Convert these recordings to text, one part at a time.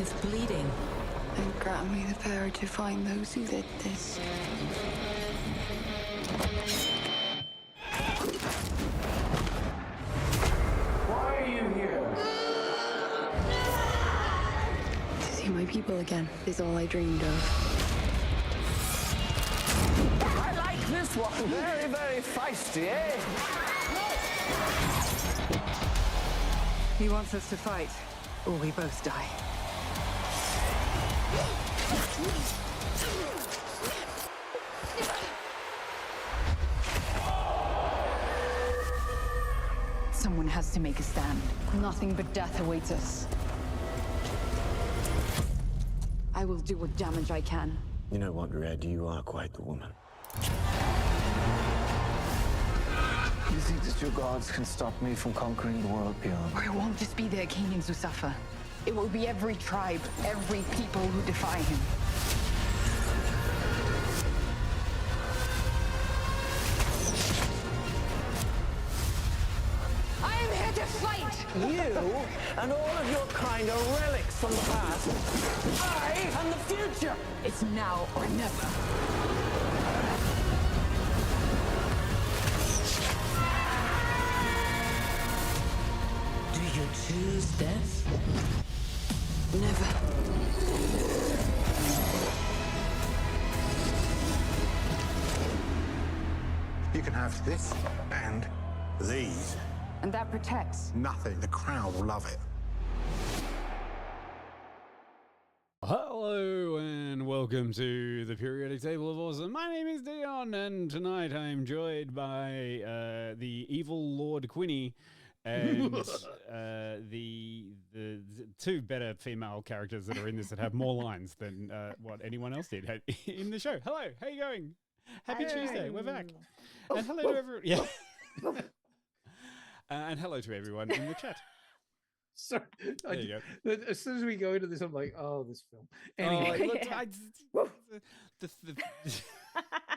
earth is bleeding. And grant me the power to find those who did this. Why are you here? To see my people again is all I dreamed of. I like this one. Very, very feisty, eh? He wants us to fight, or we both die. Someone has to make a stand. Nothing but death awaits us. I will do what damage I can. You know what, Red? You are quite the woman. You think that your gods can stop me from conquering the world beyond? Or it won't just be the Acadians who suffer. It will be every tribe, every people who defy him. I am here to fight! You and all of your kind are relics from the past. I am the future. It's now or never. Do you choose death? Never. You can have this and these. And that protects. Nothing. The crowd will love it. Hello and welcome to the Periodic Table of Awesome. My name is Dion, and tonight I'm joined by the evil Lord Quinny and the two better female characters that are in this that have more lines than what anyone else did in the show. Hello, how you going? Happy Tuesday, we're back. And hello to everyone. Yeah. And hello to everyone in the chat. Sorry. There you go. As soon as we go into this, I'm like, oh, this film. Anyway,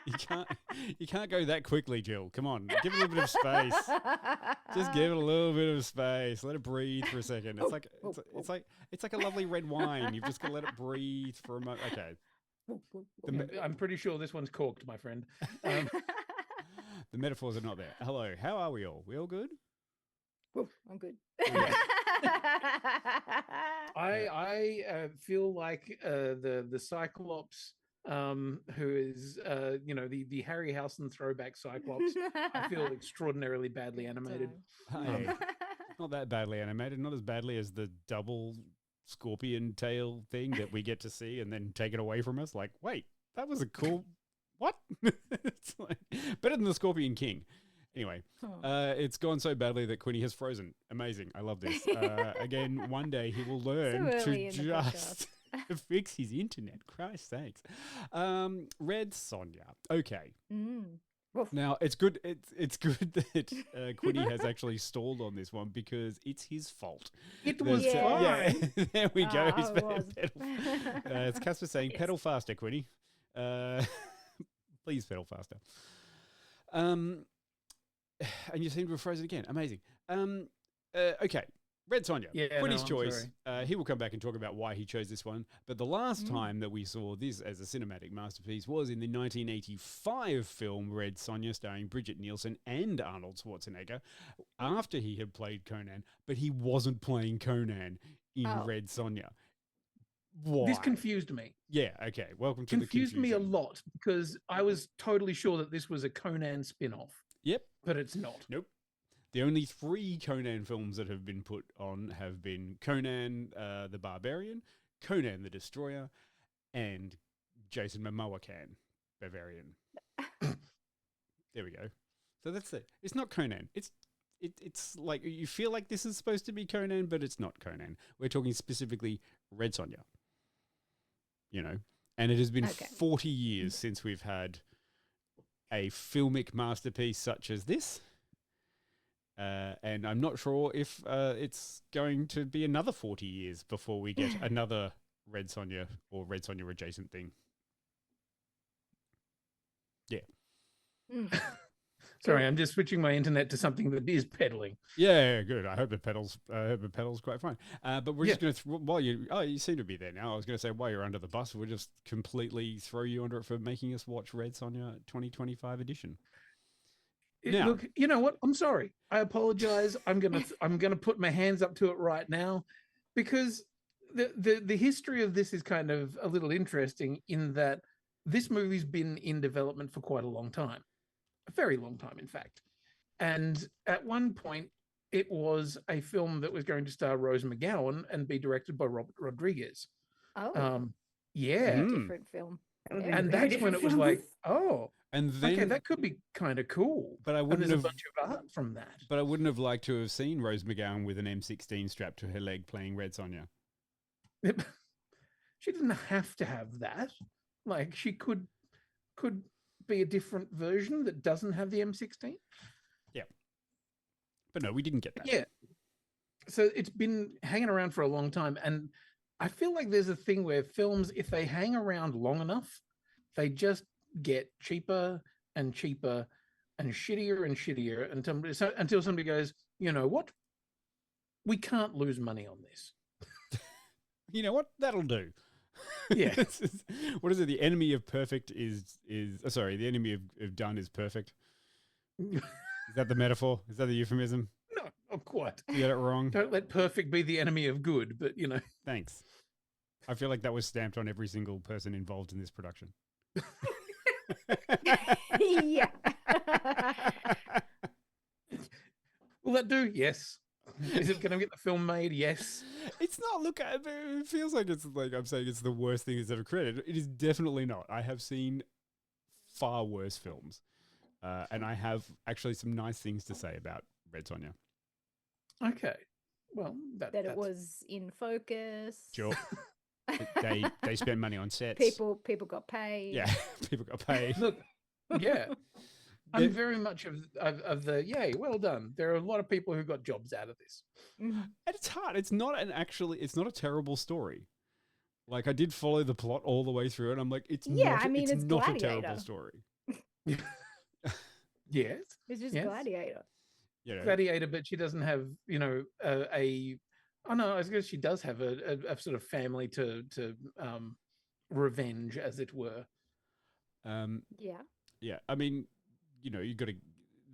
you can't go that quickly, Jill. Come on, give it a little bit of space. Just give it a little bit of space. Let it breathe for a second. It's like a lovely red wine. You've just got to let it breathe for a moment. Okay. I'm pretty sure this one's corked, my friend. The metaphors are not there. Hello, how are we all? We all good? I'm good. I feel like the Cyclops, who is the Harryhausen throwback Cyclops. I feel extraordinarily badly animated. Hey, not that badly animated. Not as badly as the double scorpion tail thing that we get to see and then take it away from us. Like, wait, that was a cool. What? It's like, better than the Scorpion King. Anyway, it's gone so badly that Quinny has frozen. Amazing. I love this. Again, one day he will learn to just fix his internet. Christ's sakes. Red Sonja. Okay. Now, it's good. It's good that Quinny has actually stalled on this one because it's his fault. It was fine. Yeah, there we go. It It's Casper saying, pedal faster, Quinny. Please pedal faster. And you seem to have frozen again. Amazing. Okay. Red Sonja. Yeah, Quinny's I'm choice. sorry. He will come back and talk about why he chose this one. But the last time that we saw this as a cinematic masterpiece was in the 1985 film Red Sonja, starring Bridget Nielsen and Arnold Schwarzenegger, after he had played Conan, but he wasn't playing Conan in Red Sonja. Why? This confused me. Yeah, okay. Welcome to the confusion. Confused me a lot because I was totally sure that this was a Conan spin-off. Yep. But it's not. Nope. The only 3 Conan films that have been put on have been Conan the Barbarian, Conan the Destroyer, and Jason Momoa Bavarian. There we go. So that's it. It's not Conan. It's like you feel like this is supposed to be Conan, but it's not Conan. We're talking specifically Red Sonja. You know, and it has been 40 years since we've had a filmic masterpiece such as this. And I'm not sure if it's going to be another 40 years before we get another Red Sonja or Red Sonja adjacent thing. Yeah. Sorry, I'm just switching my internet to something that is peddling. Yeah, good. I hope the pedals quite fine. But we're just going to while you seem to be there now. I was going to say while you're under the bus, we'll just completely throw you under it for making us watch Red Sonja 2025 edition. Now, Look, you know what? I'm sorry. I apologize. I'm gonna put my hands up to it right now, because the history of this is kind of a little interesting in that this movie's been in development for quite a long time. A very long time, in fact. And at one point, it was a film that was going to star Rose McGowan and be directed by Robert Rodriguez. Oh, Yeah. different film. And that's when it was like, oh, and then okay, that could be kind of cool. But I and wouldn't there's have a bunch of art from that. But I wouldn't have liked to have seen Rose McGowan with an M16 strapped to her leg playing Red Sonja. She didn't have to have that. Like, she could be a different version that doesn't have the M16. Yeah. But no, we didn't get that. Yeah. So it's been hanging around for a long time. And I feel like there's a thing where films, if they hang around long enough, they just get cheaper and cheaper and shittier until somebody goes, you know what? We can't lose money on this. You know what? That'll do. Yeah. What is it? The enemy of perfect is sorry, the enemy of done is perfect. Is that the metaphor? Is that the euphemism? No, not quite. You got it wrong. Don't let perfect be the enemy of good, but you know. Thanks. I feel like that was stamped on every single person involved in this production. Yeah. Will that do? Yes. Is it going to get the film made? Yes. It's not. Look, it feels like it's like I'm saying it's the worst thing that's ever created. It is definitely not. I have seen far worse films, and I have actually some nice things to say about Red Sonja. Okay. Well, that's... it was in focus. Sure. They spent money on sets. People got paid. Yeah, people got paid. Look, yeah. I'm very much of the yay, well done. There are a lot of people who got jobs out of this. And it's hard. It's not a terrible story. Like, I did follow the plot all the way through, and I'm like, it's not a terrible story. Yes. It's just Gladiator. You know, Gladiator, but she doesn't have, you know, oh no, I guess she does have a sort of family to revenge, as it were. Yeah. Yeah. I mean, you know, you got to.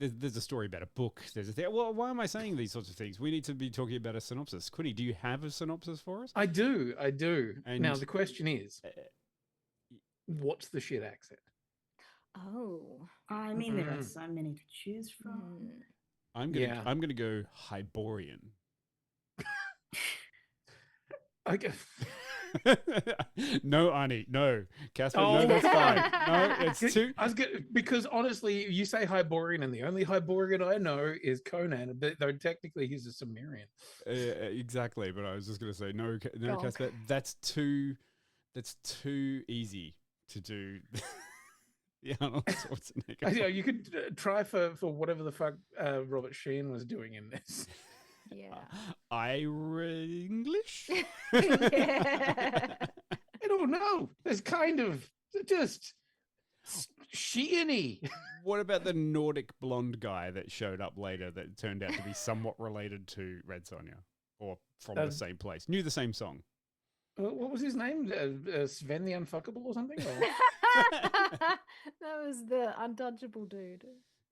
There's a story about a book. There's a thing. Well, why am I saying these sorts of things? We need to be talking about a synopsis. Quinny, do you have a synopsis for us? I do. And now the question is, what's the shit accent? Oh, I mean, there are so many to choose from. I'm gonna go Hyborian. Okay. No, Arnie, no. Casper, no, that's fine. No, it's too... Because honestly, you say Hyborian, and the only Hyborian I know is Conan, though technically he's a Sumerian. Exactly, but I was just going to say, no, Casper, that's too easy to do. Yeah, Arnold Schwarzenegger. You could try for whatever the fuck Robert Sheen was doing in this. Yeah. English? Yeah. I don't know. There's kind of just Sheeny. What about the Nordic blonde guy that showed up later that turned out to be somewhat related to Red Sonja, or from the same place? Knew the same song. What was his name? Sven the Unfuckable or something? Or? That was the untouchable dude.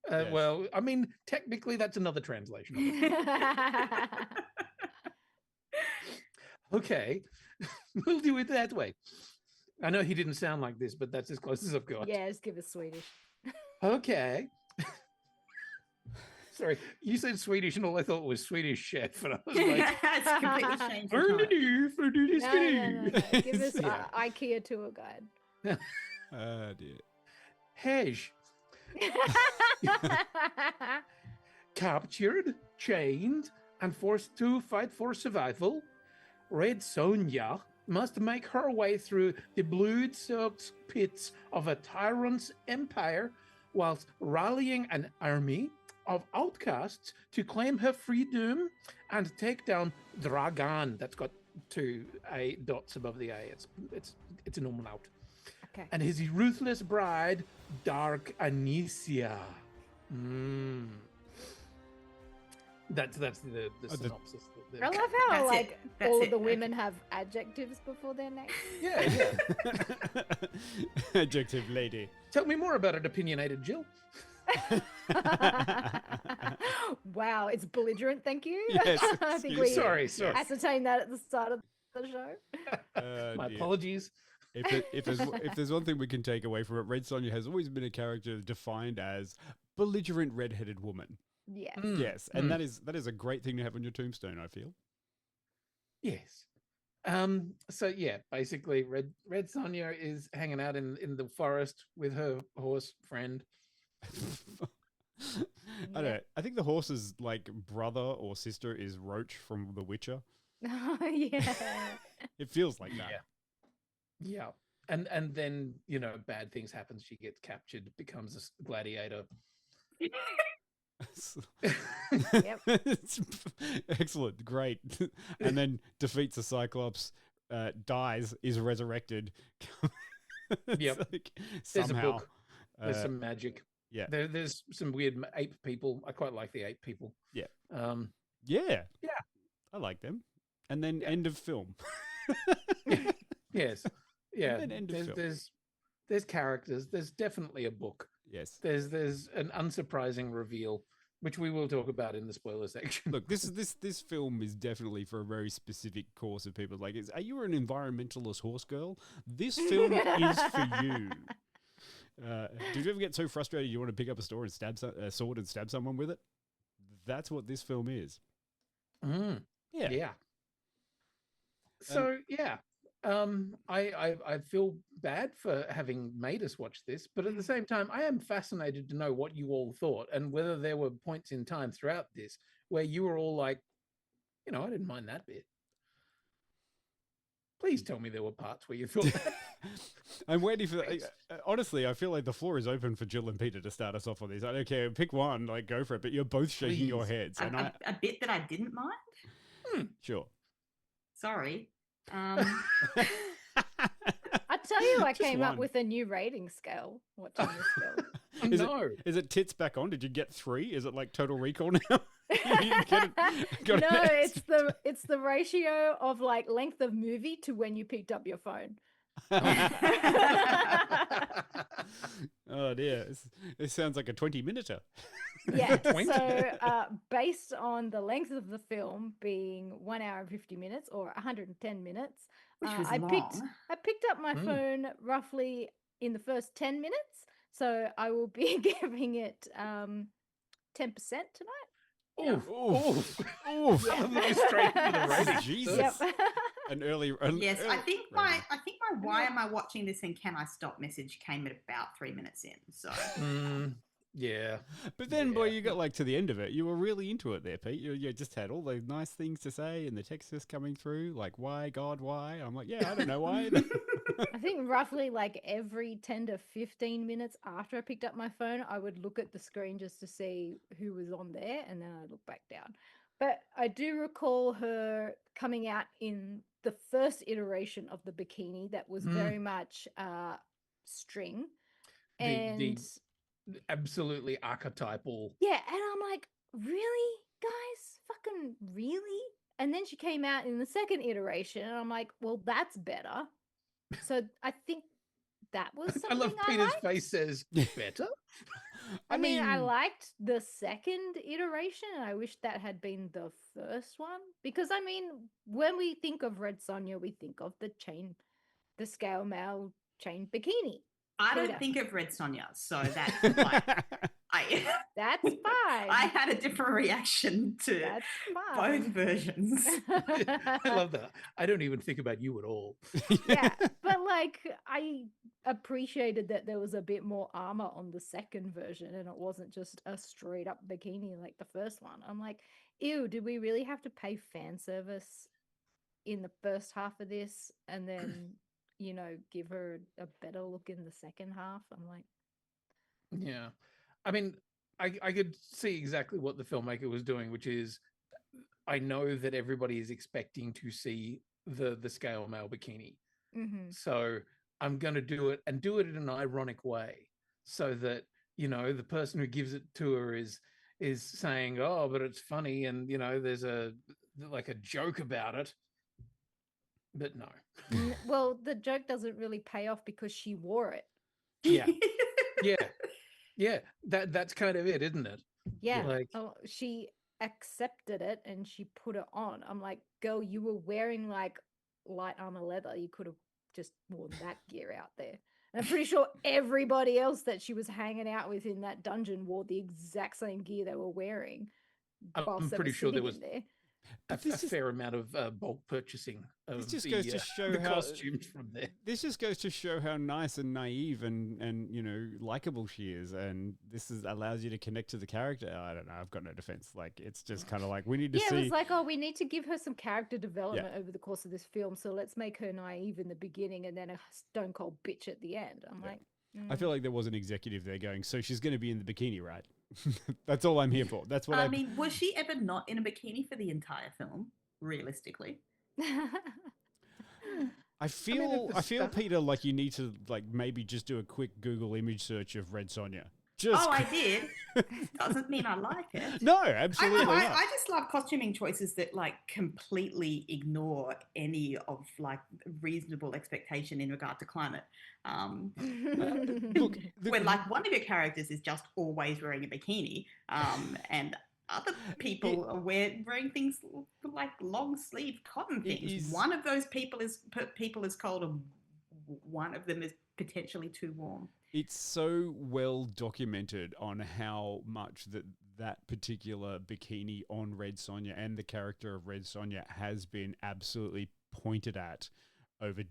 Yes. Well, I mean, technically that's another translation of it. Okay. We'll do it that way. I know he didn't sound like this, but that's as close as I've got. Yeah, just give us Swedish. Okay. Sorry, you said Swedish, and all I thought was Swedish chef, and I was like, it's completely changed. No. Give us IKEA tour guide. Oh dear. Hej. Captured, chained, and forced to fight for survival, Red Sonja must make her way through the blood-soaked pits of a tyrant's empire whilst rallying an army of outcasts to claim her freedom and take down Dragan. That's got two dots above the A. It's a normal out. Okay. And his ruthless bride, Dark Anicia. Mm. That's the synopsis. I love how That's like it. That's all it. the women have adjectives before their names. Yeah. Adjective lady. Tell me more about it, opinionated Jill. Wow, it's belligerent. Thank you. Yes, I think excuse we me. Sorry. ascertained that at the start of the show. My Dear. apologies. If there's one thing we can take away from it, Red Sonja has always been a character defined as belligerent redheaded woman. Yes. Yes, and that is a great thing to have on your tombstone, I feel. Yes. So yeah, basically Red Sonja is hanging out in the forest with her horse friend. I don't know. I think the horse's like brother or sister is Roach from The Witcher. Oh, yeah. It feels like that. Yeah. And then, bad things happen. She gets captured, becomes a gladiator. Yep. Excellent, great. And then defeats the Cyclops, dies, is resurrected. Yep. Like, There's somehow, a book. There's some magic. Yeah. There's some weird ape people. I quite like the ape people. Yeah. Yeah. I like them. And then end of film. Yes. Yeah. And then end of film. There's characters. There's definitely a book. Yes. There's an unsurprising reveal, which we will talk about in the spoiler section. Look, this film is definitely for a very specific course of people. Like, are you an environmentalist horse girl? This film is for you. Did you ever get so frustrated you want to pick up a sword and stab someone with it? That's what this film is. Yeah. So I feel bad for having made us watch this, but at the same time, I am fascinated to know what you all thought and whether there were points in time throughout this where you were all like, I didn't mind that bit. Please tell me there were parts where you thought that. I'm waiting for that. Honestly, I feel like the floor is open for Jill and Peter to start us off on this. I don't care. Pick one, like go for it. But you're both shaking your heads. And A bit that I didn't mind. Sure. Sorry. I tell you, I came up with a new rating scale watching this film. Is it tits back on? Did you get 3? Is it like Total Recall now? No, it's the ratio of like length of movie to when you picked up your phone. Oh dear, this sounds like a 20-minuter. Yeah, so based on the length of the film being 1 hour and 50 minutes or 110 minutes, I picked up my phone roughly in the first 10 minutes. So I will be giving it 10% tonight. Oof. Yeah. Straight to the rating. Jesus. Yep. An early. Yes, I think my why am I watching this and can I stop message came at about 3 minutes in. So yeah. But then, boy, you got like to the end of it. You were really into it there, Pete. You just had all those nice things to say and the text just coming through. Like, why, God, why? I'm like, yeah, I don't know why. I think roughly like every 10 to 15 minutes after I picked up my phone, I would look at the screen just to see who was on there, and then I'd look back down. But I do recall her coming out in the first iteration of the bikini that was very much string. The absolutely archetypal. Yeah, and I'm like, really, guys? Fucking really? And then she came out in the second iteration, and I'm like, well, that's better. So I think that was something I love Peter's liked. face says better. I mean, I liked the second iteration, and I wish that had been the first one. Because I mean, when we think of Red Sonja, we think of the scale mail chain bikini. I Peter. don't think of Red Sonja, so that's like, That's fine. I had a different reaction to That's both fine. versions. I love that. I don't even think about you at all. Yeah, but like I appreciated that there was a bit more armor on the second version, and it wasn't just a straight up bikini like the first one. I'm like, ew, did we really have to pay fan service in the first half of this and then give her a better look in the second half? I'm like, Yeah. I mean, I could see exactly what the filmmaker was doing, which is I know that everybody is expecting to see the scale mail bikini. So I'm going to do it and do it in an ironic way so that, the person who gives it to her is saying, "Oh, but it's funny," and there's a joke about it. But no. Well, the joke doesn't really pay off because she wore it. Yeah. Yeah. That's kind of it, isn't it? Yeah. She accepted it and she put it on. I'm like, girl, you were wearing like light armor leather. You could have just worn that gear out there. And I'm pretty sure everybody else that she was hanging out with in that dungeon wore the exact same gear they were wearing. I'm pretty sure there was a fair amount of bulk purchasing of the costumes from there. This just goes to show how nice and naive and likable she is, and this allows you to connect to the character. I don't know. I've got no defense. Like, it's just kind of like we need to see. It was like, we need to give her some character development over the course of this film. So let's make her naive in the beginning and then a stone cold bitch at the end. I'm like, I feel like there was an executive there going, so she's going to be in the bikini, right? That's all I'm here for. That's what I mean, was she ever not in a bikini for the entire film, realistically? I feel Peter, like you need to maybe just do a quick Google image search of Red Sonja. I did. Doesn't mean I like it. No, absolutely not. I just love costuming choices that completely ignore any of reasonable expectation in regard to climate. Look, when one of your characters is just always wearing a bikini, and other people are wearing things like long sleeve cotton things. One of those people is cold, and one of them is potentially too warm. It's so well documented on how much that particular bikini on Red Sonja and the character of Red Sonja has been absolutely pointed at over.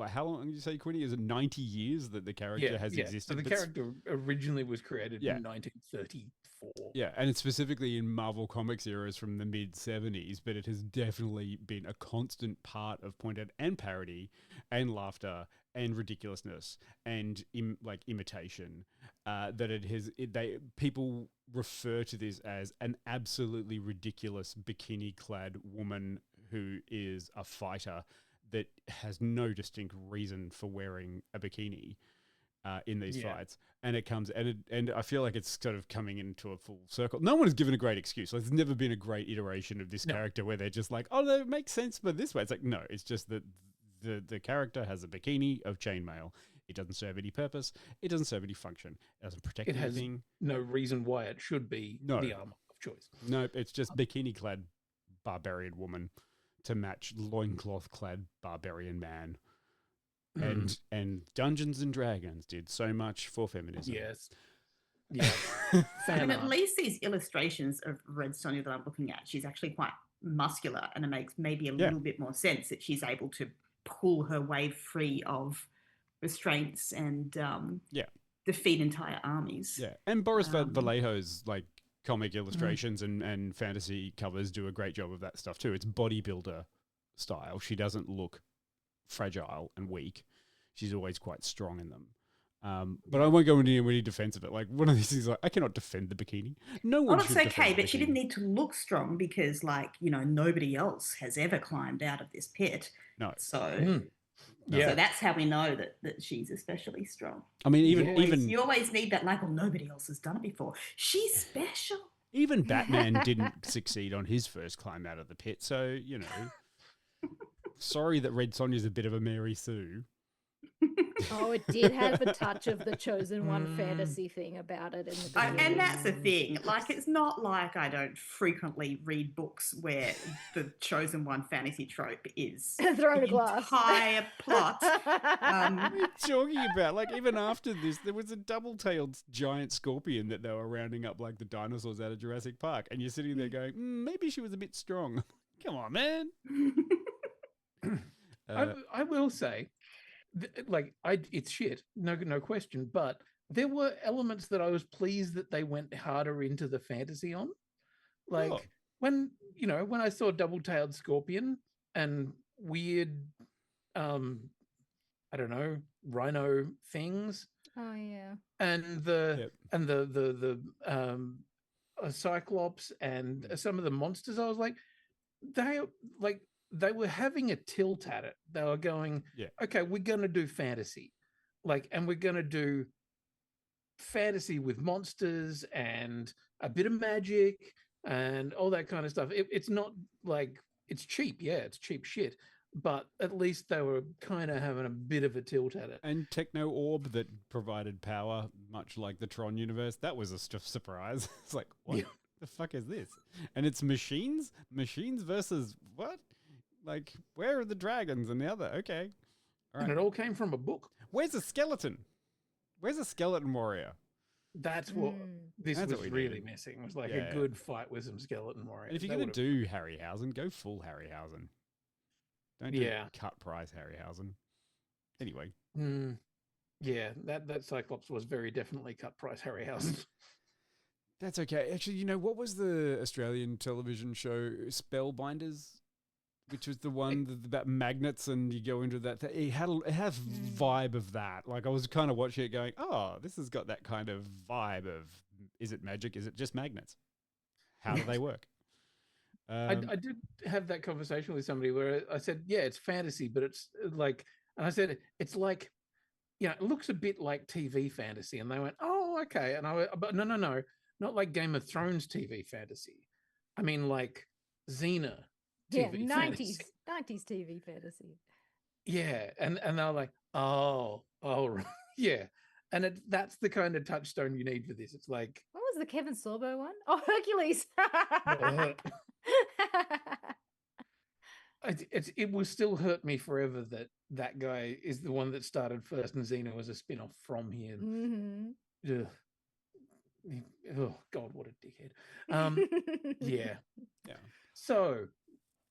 How long did you say, Quinny? Is it 90 years that the character has existed? So the character originally was created in 1934. Yeah, and it's specifically in Marvel Comics eras from the mid-70s, but it has definitely been a constant part of pointed and parody and laughter and ridiculousness and imitation. People refer to this as an absolutely ridiculous bikini-clad woman who is a fighter that has no distinct reason for wearing a bikini in these fights. And it comes, and I feel like it's sort of coming into a full circle. No one has given a great excuse. There's never been a great iteration of this character where they're just like, oh, that makes sense, but this way. It's like, no, it's just that the character has a bikini of chainmail. It doesn't serve any purpose. It doesn't serve any function. It doesn't protect anything. It has no reason why it should be the armor of choice. No, it's just bikini-clad barbarian woman to match loincloth-clad barbarian man. And Dungeons and Dragons did so much for feminism. Yes. Yeah. At least these illustrations of Red Sonja that I'm looking at, she's actually quite muscular, and it makes maybe a little bit more sense that she's able to pull her way free of restraints and defeat entire armies. Yeah, and Boris Vallejo's comic illustrations and fantasy covers do a great job of that stuff too. It's bodybuilder style. She doesn't look fragile and weak. She's always quite strong in them. But I won't go into any defense of it. Like, one of these things, I cannot defend the bikini. No one should defend the bikini. But she didn't need to look strong because, nobody else has ever climbed out of this pit. No. So, so that's how we know that she's especially strong. I mean, even you always need that, nobody else has done it before. She's special. Even Batman didn't succeed on his first climb out of the pit. So, sorry that Red Sonja's a bit of a Mary Sue. Oh, it did have a touch of the Chosen One fantasy thing about it in the beginning. And that's the thing. It's not like I don't frequently read books where the Chosen One fantasy trope is thrown a glass. Entire plot. What are you talking about? Even after this, there was a double-tailed giant scorpion that they were rounding up like the dinosaurs out of Jurassic Park, and you're sitting there going, maybe she was a bit strong. Come on, man. I will say, it's shit, no question. But there were elements that I was pleased that they went harder into the fantasy on. When I saw double-tailed scorpion and weird, I don't know, rhino things. Oh yeah. And the Cyclops and some of the monsters, I was like, they were having a tilt at it. They were going, okay, we're going to do fantasy. And we're going to do fantasy with monsters and a bit of magic and all that kind of stuff. It's not like it's cheap. Yeah, it's cheap shit. But at least they were kind of having a bit of a tilt at it. And techno orb that provided power, much like the Tron universe. That was a surprise. It's like, what the fuck is this? And it's machines? Machines versus what? Like, where are the dragons and the other? Okay. All right. And it all came from a book. Where's a skeleton? Where's a skeleton warrior? That's what this That's was what we really needed. missing. Was like a good fight with some skeleton warriors. And if you're going to do Harryhausen, go full Harryhausen. Don't do cut price Harryhausen. Anyway. Yeah, that Cyclops was very definitely cut price Harryhausen. That's okay. Actually, you know, what was the Australian television show Spellbinders? Which was the one about magnets and you go into that. It has vibe of that. Like I was kind of watching it going, oh, this has got that kind of vibe of, is it magic? Is it just magnets? How do they work? I did have that conversation with somebody where I said, yeah, it's fantasy, but it's like, and I said, it's like, it looks a bit like TV fantasy. And they went, oh, okay. And I went, but no, not like Game of Thrones TV fantasy. I mean, like Xena. TV 90s TV fantasy. Yeah, and they're like, oh, yeah, and that's the kind of touchstone you need for this. It's like, what was the Kevin Sorbo one? Oh, Hercules. It will still hurt me forever that guy is the one that started first, and Xena was a spin-off from him. Oh God, what a dickhead. Yeah. So,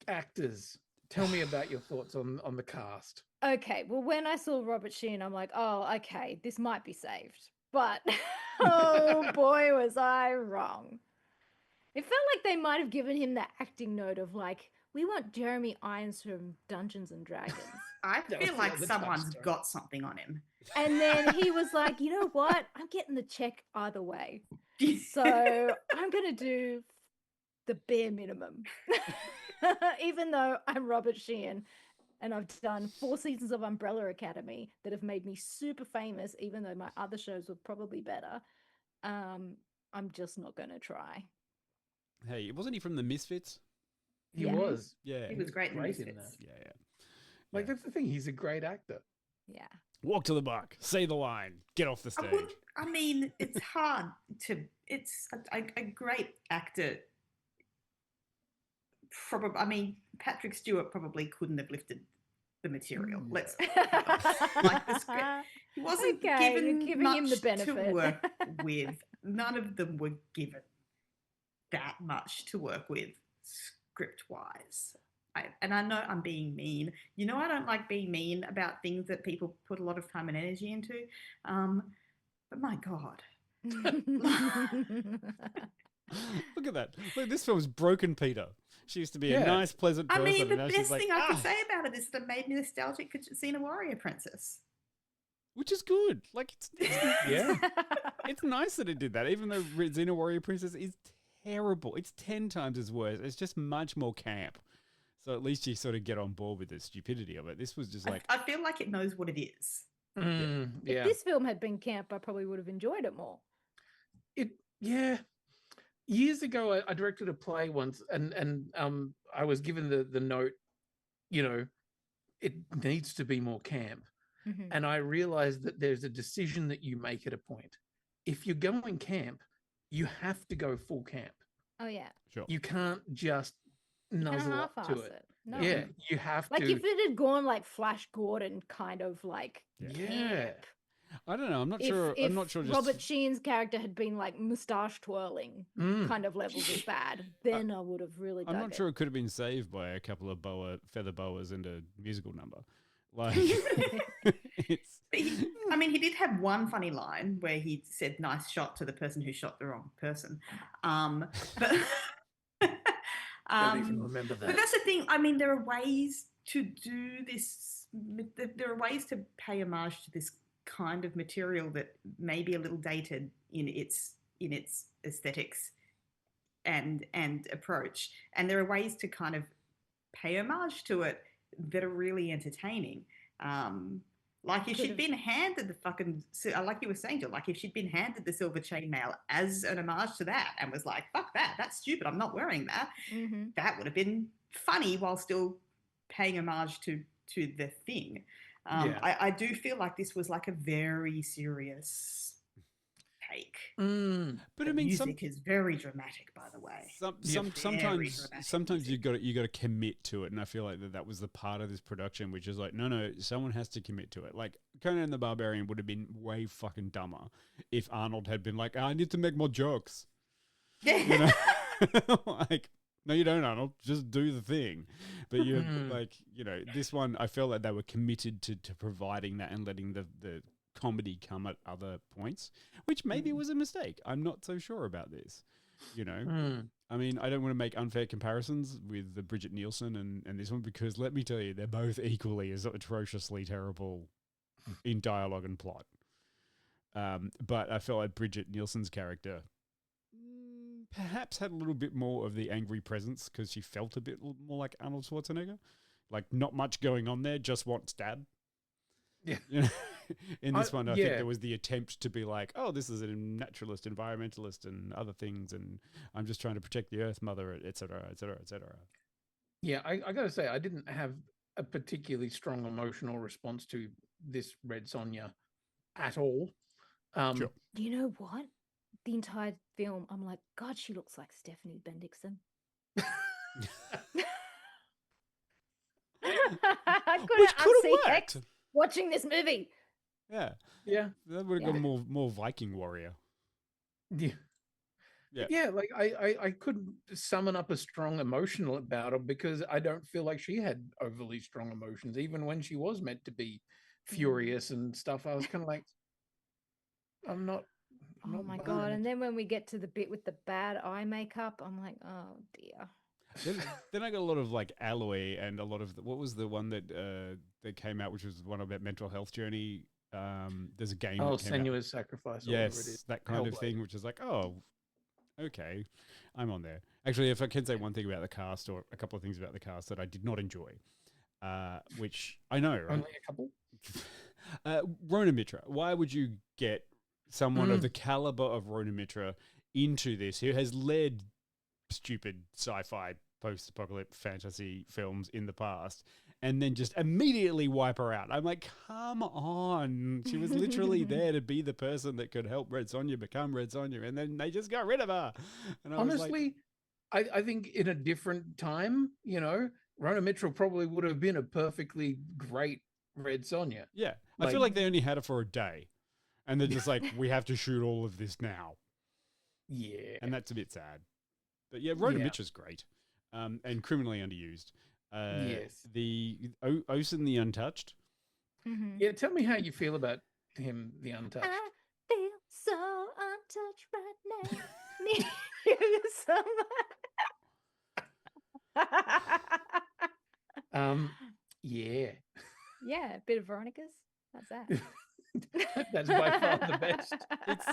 actors, tell me about your thoughts on the cast. Okay, well, when I saw Robert Sheehan, I'm like, oh, okay, this might be saved. But, oh boy, was I wrong. It felt like they might have given him that acting note of like, we want Jeremy Irons from Dungeons and Dragons. I feel like someone's got something on him. And then he was like, you know what? I'm getting the check either way. So I'm going to do the bare minimum. Even though I'm Robert Sheehan and I've done 4 seasons of Umbrella Academy that have made me super famous, even though my other shows were probably better, I'm just not going to try. Hey, wasn't he from the Misfits? He was. Yeah. He was great in Misfits. Yeah. Like, that's the thing. He's a great actor. Yeah. Walk to the buck. Say the line. Get off the stage. I mean, it's hard to... It's a great actor... Probably, I mean, Patrick Stewart probably couldn't have lifted the material. Let's like the script. He wasn't given much him the benefit to work with. None of them were given that much to work with script-wise. And I know I'm being mean. You know, I don't like being mean about things that people put a lot of time and energy into. But my God. Look at that. Look, this film's Broken Peter. She used to be a nice, pleasant person. I mean, the and now best she's like, thing I can say about it is that it made me nostalgic for Xena Warrior Princess. Which is good. Like, it's it's nice that it did that, even though Xena Warrior Princess is terrible. It's 10 times as worse. It's just much more camp. So at least you sort of get on board with the stupidity of it. This was just like... I feel like it knows what it is. If this film had been camp, I probably would have enjoyed it more. Years ago, I directed a play once, and I was given the note, it needs to be more camp. Mm-hmm. And I realized that there's a decision that you make at a point. If you're going camp, you have to go full camp. Oh, yeah. Sure. You can't just nuzzle up to it. No. Yeah, you have like to. If it had gone like Flash Gordon kind of like camp. I don't know. I'm not sure. I'm not sure. Robert Sheen's character had been like moustache twirling kind of levels of bad, then I would have really dug I'm not it. sure it could have been saved by a couple of feather boas and a musical number. Like, he did have one funny line where he said "nice shot" to the person who shot the wrong person. But I don't even remember that. But that's the thing. I mean, there are ways to do this. There are ways to pay homage to this kind of material that may be a little dated in its aesthetics and approach, and there are ways to kind of pay homage to it that are really entertaining. Like if she'd Could've- been handed the fucking, like you were saying, Jill, like if she'd been handed the silver chainmail as an homage to that and was like, fuck that, that's stupid, I'm not wearing that, Mhm. that would have been funny while still paying homage to the thing. Yeah. I do feel like this was like a very serious take. But The I mean, music is very dramatic, by the way. Sometimes you got to commit to it, and I feel like that was the part of this production, which is like, no, someone has to commit to it. Like Conan the Barbarian would have been way fucking dumber if Arnold had been like, I need to make more jokes. You know, like, no, you don't, Arnold. Just do the thing. But you like, you know, this one, I felt like they were committed to providing that and letting the comedy come at other points, which maybe was a mistake. I'm not so sure about this. You know, I mean, I don't want to make unfair comparisons with the Bridget Nielsen and this one, because let me tell you, they're both equally as atrociously terrible in dialogue and plot. But I felt like Bridget Nielsen's character perhaps had a little bit more of the angry presence because she felt a bit more like Arnold Schwarzenegger. Like, not much going on there, just want stab. Yeah. You know? In this one, I think yeah. there was the attempt to be like, oh, this is a naturalist, environmentalist, and other things, and I'm just trying to protect the Earth Mother, et cetera, et cetera, et cetera. Yeah, I got to say, I didn't have a particularly strong emotional response to this Red Sonja at all. Sure. You know what? The entire film, I'm like, God, she looks like Stephanie Bendixson. I Which couldn't could have unsee worked. Hex watching this movie. Yeah. Yeah. That would have gone more Viking warrior. Yeah. Yeah. Yeah, like I couldn't summon up a strong emotional about her because I don't feel like she had overly strong emotions, even when she was meant to be furious and stuff. I was kind of like, I'm not. Oh my God. And then when we get to the bit with the bad eye makeup, I'm like, oh dear. Then I got a lot of like Alloy and a lot of what was the one that came out, which was one about mental health journey. There's a game. Oh, that came Senua's Sacrifice. Or yes, whatever it is. that kind of Hellblade. thing, which is like, oh, okay, I'm on there. Actually, if I can say one thing about the cast, or a couple of things about the cast that I did not enjoy, which I know, right? Only a couple. Rona Mitra. Why would you get someone of the caliber of Rona Mitra into this, who has led stupid sci-fi post-apocalyptic fantasy films in the past, and then just immediately wipe her out? I'm like, come on. She was literally there to be the person that could help Red Sonja become Red Sonja, and then they just got rid of her. And Honestly, I think in a different time, you know, Rona Mitra probably would have been a perfectly great Red Sonja. yeah, I feel like they only had her for a day, and they're just like, we have to shoot all of this now. Yeah. And that's a bit sad. But yeah, Rhoda Yeah. Mitch is great, and criminally underused. Yes. The Osen the Untouched. Yeah, tell me how you feel about him, the Untouched. I feel so untouched right now. Need you so much. Yeah. Yeah, a bit of Veronica's. That's that. That's by far the best. It's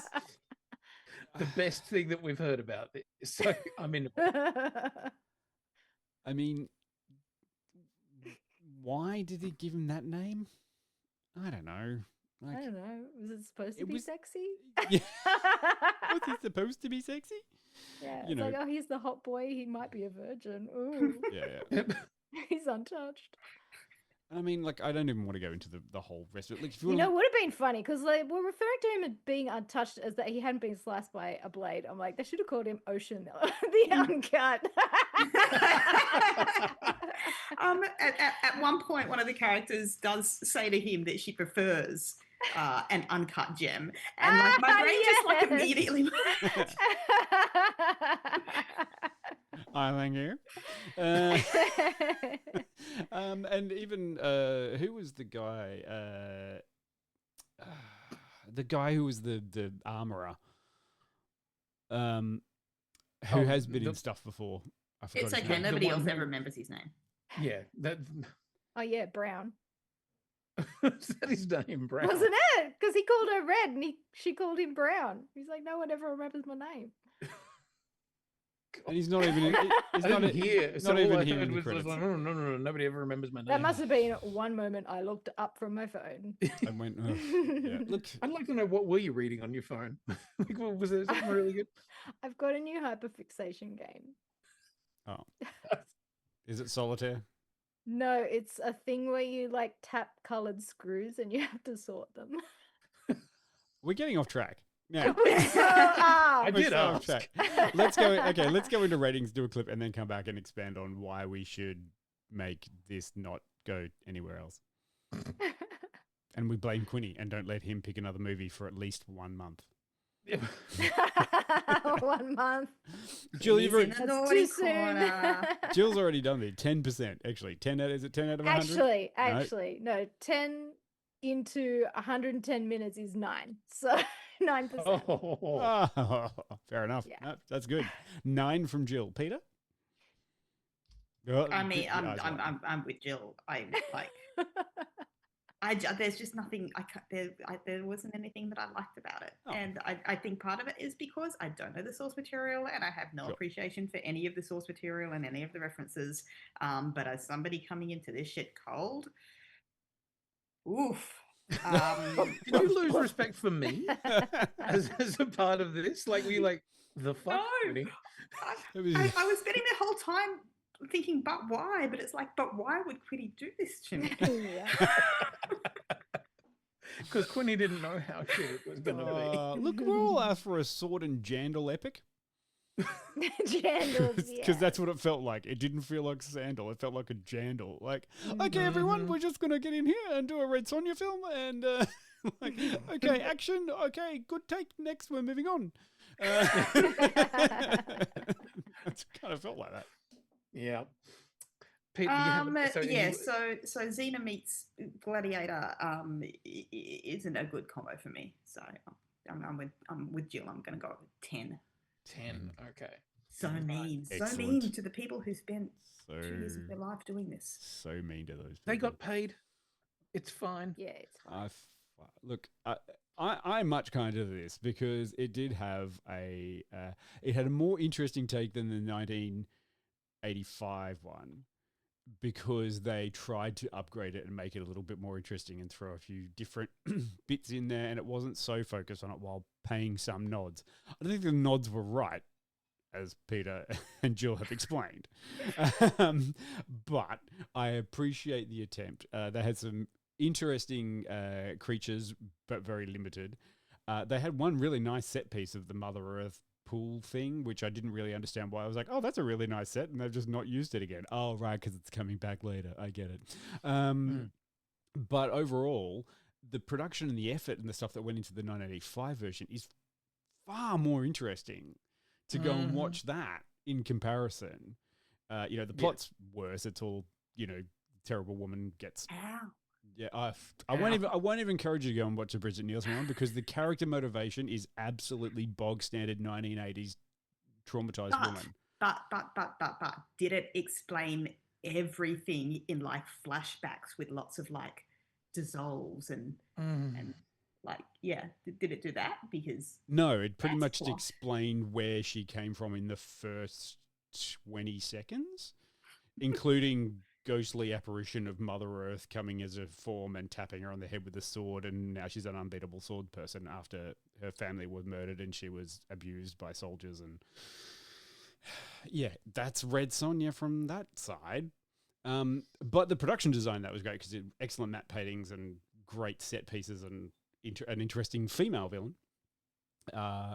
The best thing that we've heard about this. So I'm in. I mean, why did he give him that name? I don't know. I don't know. Was it supposed to It be was- sexy? Yeah. Was he supposed to be sexy? Yeah, You it's know. like, oh, he's the hot boy. He might be a virgin. Ooh, Yeah. he's untouched. I mean, like, I don't even want to go into the whole rest of it. Like, if you You wanna- know, it would have been funny because like we're referring to him as being untouched as that he hadn't been sliced by a blade. I'm like, they should have called him Ocean the Uncut. At one point, one of the characters does say to him that she prefers an uncut gem, and like my brain just like Yes. immediately. I thank you. And even who was the guy? The guy who was the armorer. Who has been in stuff before? I forgot. It's his okay. name. Nobody one else who- ever remembers his name. Yeah, that Oh yeah, Brown. is that his name, Brown? Wasn't it? Because he called her red and she called him brown. He's like, no one ever remembers my name. And he's not even. He's I not didn't hear. Not So all even I here heard in the was credits. like, no, nobody ever remembers my name. That must have been one moment I looked up from my phone. I went. Oh, yeah. Look, I'd like to know, what were you reading on your phone? Like, was there something really good? I've got a new hyperfixation game. oh, is it solitaire? No, it's a thing where you like tap colored screws and you have to sort them. We're getting off track. Now, I we're did so off ask. track. Let's go. Okay, let's go into ratings, do a clip, and then come back and expand on why we should make this not go anywhere else. And we blame Quinny and don't let him pick another movie for at least 1 month. 1 month. Jill, you've already, He's in the That's naughty too soon. corner. Jill's already done the 10%. Actually, 10 out is it 10 out of 100? Actually, no. 10 into 110 minutes is 9. So 9%. Oh. Oh, fair enough. Yeah. No, that's good. 9 from Jill. Peter? Oh, I mean, your eyes wide. I'm with Jill. I'm like, there's just nothing. There wasn't anything that I liked about it, Oh. and I think part of it is because I don't know the source material and I have no Sure. appreciation for any of the source material and any of the references. But as somebody coming into this shit cold, oof. Did you lose respect for me as a part of this? Like, were you like, the fuck? No. Quinny? I was spending the whole time thinking, but why? But it's like, but why would Quinny do this to me? Yeah. Because Quinny didn't know how shit it was going to be. Look, we're all asked for a sword and jandal epic. Jandals, Because yeah. that's what it felt like. It didn't feel like sandal. It felt like a jandal. Like, okay, everyone, we're just going to get in here and do a Red Sonja film. And, like, okay, action. Okay, good take. Next, we're moving on. It's kind of felt like that. Yeah. Pete, do you have Yeah, so Xena meets Gladiator isn't a good combo for me. So I'm with Jill. I'm going to go with 10. 10. Okay. So mean, Excellent. so mean to the people who spent So, 2 years of their life doing this. so mean to those people. They got paid. It's fine. Yeah, it's fine. Look, I'm much kinder to this because it did have it had a more interesting take than the 1985 one because they tried to upgrade it and make it a little bit more interesting and throw a few different bits in there, and it wasn't so focused on it while paying some nods. I don't think the nods were right, as Peter and Jill have explained. But I appreciate the attempt. They had some interesting creatures, but very limited. They had one really nice set piece of the Mother Earth pool thing, which I didn't really understand why. I was like, oh, that's a really nice set, and they've just not used it again. Oh, right, because it's coming back later. I get it. But overall, the production and the effort and the stuff that went into the 1985 version is far more interesting to go and watch that in comparison. The plot's worse. It's all, terrible woman gets... Ow. Yeah, I won't even encourage you to go and watch a Bridget Nielsen one because the character motivation is absolutely bog standard 1980s traumatized woman. But did it explain everything in like flashbacks with lots of like dissolves and like, yeah, did it do that? Because no, it pretty that's much cool. explained where she came from in the first 20 seconds, including ghostly apparition of Mother Earth coming as a form and tapping her on the head with a sword, and now she's an unbeatable sword person after her family was murdered and she was abused by soldiers. And yeah, that's Red Sonja from that side. But the production design, that was great because excellent matte paintings and great set pieces and an interesting female villain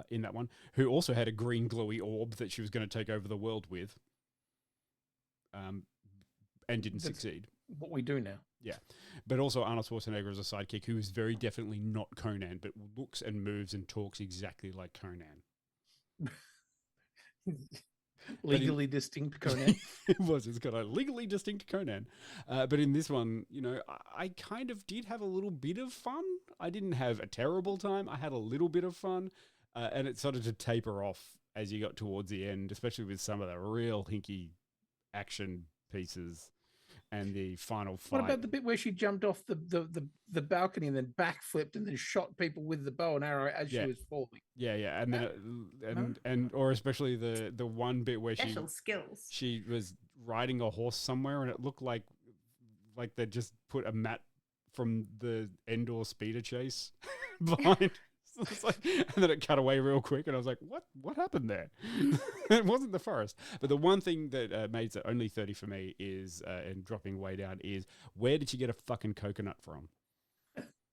in that one, who also had a green glowy orb that she was going to take over the world with. And didn't succeed. What we do now. Yeah. But also Arnold Schwarzenegger as a sidekick who is very definitely not Conan, but looks and moves and talks exactly like Conan. Legally distinct Conan. It's got a legally distinct Conan. But in this one, I kind of did have a little bit of fun. I didn't have a terrible time. I had a little bit of fun. And it started to taper off as you got towards the end, especially with some of the real hinky action pieces. and the final fight. What about the bit where she jumped off the balcony and then backflipped and then shot people with the bow and arrow as she was falling? Yeah, and then or especially the one bit where Special skills. She was riding a horse somewhere and it looked like they just put a mat from the Endor speeder chase behind. It's like, and then it cut away real quick, and I was like, "What happened there?" It wasn't the forest. But the one thing that made it only 30 for me is, and dropping way down, is where did she get a fucking coconut from?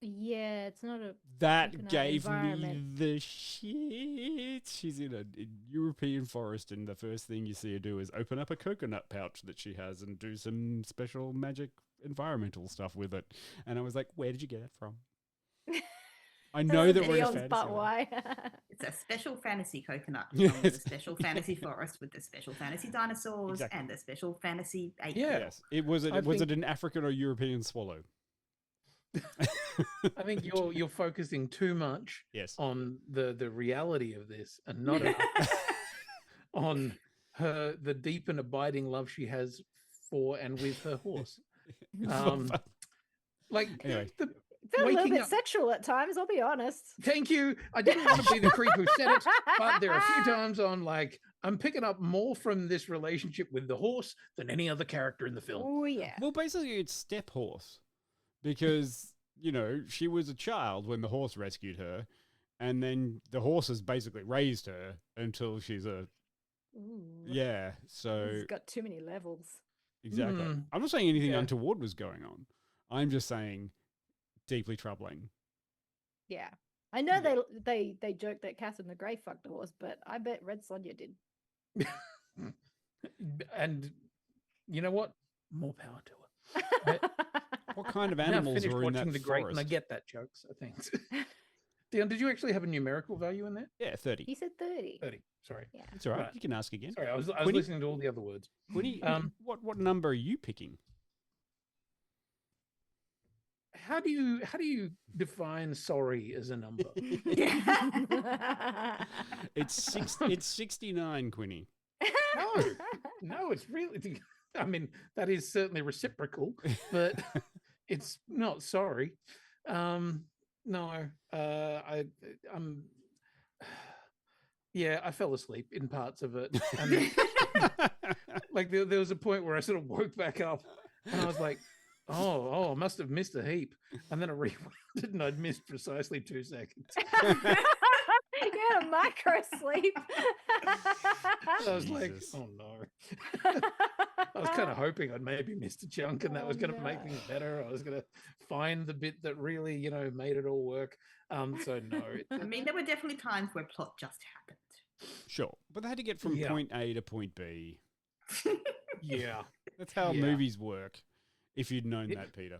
Yeah, it's not a. That gave me the shit. She's in a European forest, and the first thing you see her do is open up a coconut pouch that she has and do some special magic environmental stuff with it. And I was like, "Where did you get it from?" I know that we're in a fantasy. But why? It's a special fantasy coconut Yes. from the special fantasy forest with the special fantasy dinosaurs and the special fantasy ape. Yes. Was it an African or European swallow? I think you're focusing too much on the reality of this and not enough on the deep and abiding love she has for and with her horse. Anyway. Felt a little bit sexual at times, I'll be honest. Thank you. I didn't want to be the creep who said it, but there are a few times I'm picking up more from this relationship with the horse than any other character in the film. Oh, yeah. Well, basically, it's step horse because, she was a child when the horse rescued her, and then the horse has basically raised her until she's a... Ooh. Yeah, so... It's got too many levels. Exactly. I'm not saying anything untoward was going on. I'm just saying... deeply troubling. Yeah. I know they joked that Catherine the Grey fucked the horse, but I bet Red Sonja did. And you know what? More power to her. What kind of animals were in that watching the Great, forest? and I get that joke, so thanks. Dion, did you actually have a numerical value in there? Yeah, 30. He said 30. 30, sorry. Yeah. It's all right. You can ask again. Sorry, I was listening to all the other words. Quinny, what number are you picking? How do you define sorry as a number? It's 69, Quinny. No, it's really. I mean, that is certainly reciprocal, but it's not sorry. No, I fell asleep in parts of it. And there was a point where I sort of woke back up, and I was like, Oh, I must have missed a heap. And then I rewound it and I'd missed precisely 2 seconds. You had a micro sleep. I was like, oh no. I was kind of hoping I'd maybe missed a chunk and that was going to make things better. I was going to find the bit that really, made it all work. So no. I mean, there were definitely times where plot just happened. Sure. But they had to get from point A to point B. Yeah. That's how movies work. If you'd known that, Peter.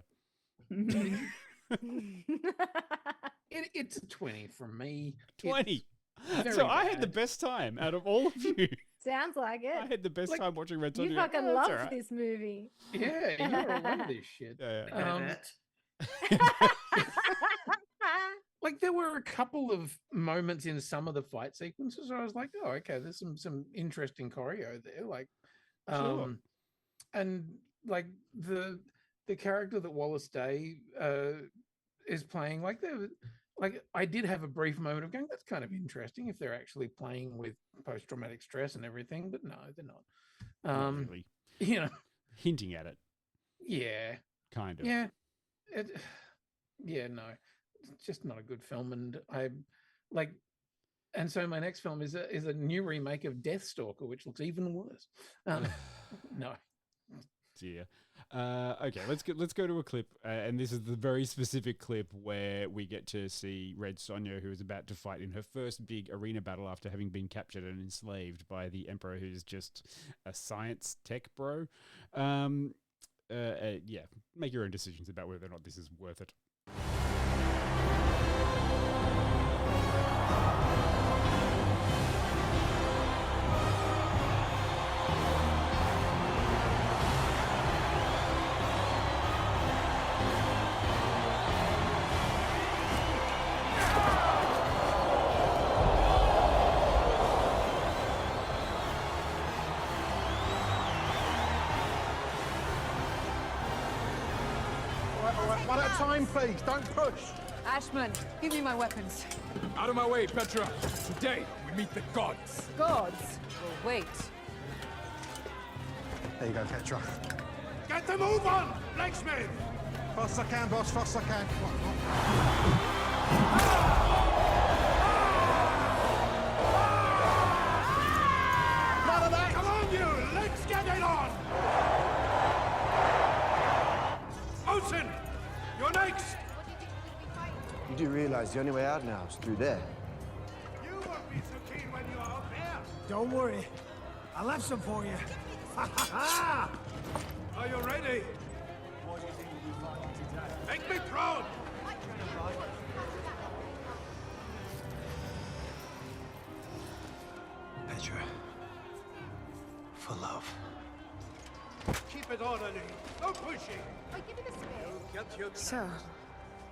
It's a 20 from me. 20. So I had the best time out of all of you. Sounds like it. I had the best time watching Red Sonja. You fucking loved this movie. Yeah, you don't love this shit. Yeah. There were a couple of moments in some of the fight sequences where I was like, oh, okay, there's some interesting choreo there. Sure. And the character that Wallace Day is playing, I did have a brief moment of going, that's kind of interesting if they're actually playing with post-traumatic stress and everything, but no, they're not. Not really. Hinting at it. Yeah. Kind of. Yeah. No. It's just not a good film, and and so my next film is a new remake of Deathstalker, which looks even worse. No. Dear. Okay, let's go to a clip, and this is the very specific clip where we get to see Red Sonja, who is about to fight in her first big arena battle after having been captured and enslaved by the Emperor, who's just a science tech bro. Make your own decisions about whether or not this is worth it. All right, one at a time, please. Don't push. Ashman, give me my weapons. Out of my way, Petra. Today, we meet the gods. Gods will wait. There you go, Petra. Get the move on, blacksmith! Fast as I can, boss. Fast as I can. None of that! Come on, you! Let's get it on! Ocean! You're next! You do realize the only way out now is through there. You won't be so keen when you're up there. Don't worry. I left some for you. Are you ready? Make me proud! Petra. For love. Keep it on, Annie. No pushing. You'll get your So,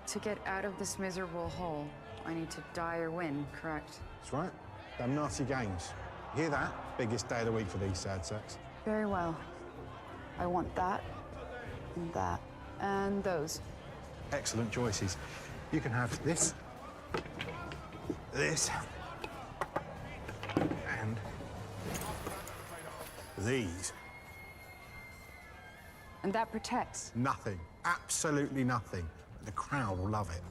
to get out of this miserable hole, I need to die or win, correct? That's right. Them nasty games. Hear that? Biggest day of the week for these sad sacks. Very well. I want that, and that, and those. Excellent choices. You can have this, this, and these. And that protects. Nothing. Absolutely nothing. The crowd will love it.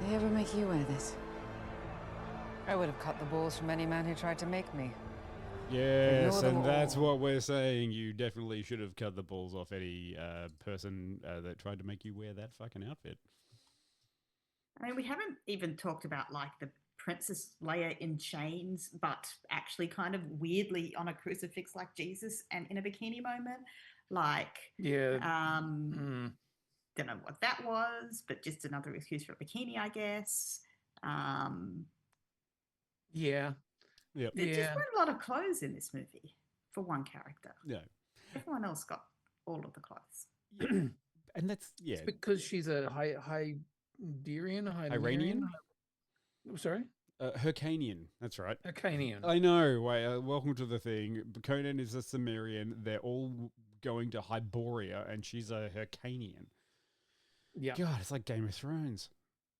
Did they ever make you wear this? I would have cut the balls from any man who tried to make me. Yes, Ignore them and that's all. what we're saying. You definitely should have cut the balls off any person that tried to make you wear that fucking outfit. I mean, we haven't even talked about like the Princess Leia in chains, but actually kind of weirdly on a crucifix like Jesus and in a bikini moment. Like, Yeah. Don't know what that was, but just another excuse for a bikini, I guess. Yeah. Yep. There just weren't a lot of clothes in this movie for one character. Yeah. Everyone else got all of the clothes. And that's, yeah. It's because she's a Hyborian. Iranian? Sorry? Hyrcanian, that's right. Hyrcanian. I know. Wait, welcome to the thing. Conan is a Cimmerian. They're all going to Hyboria, and she's a Hyrcanian. Yeah. God, it's like Game of Thrones.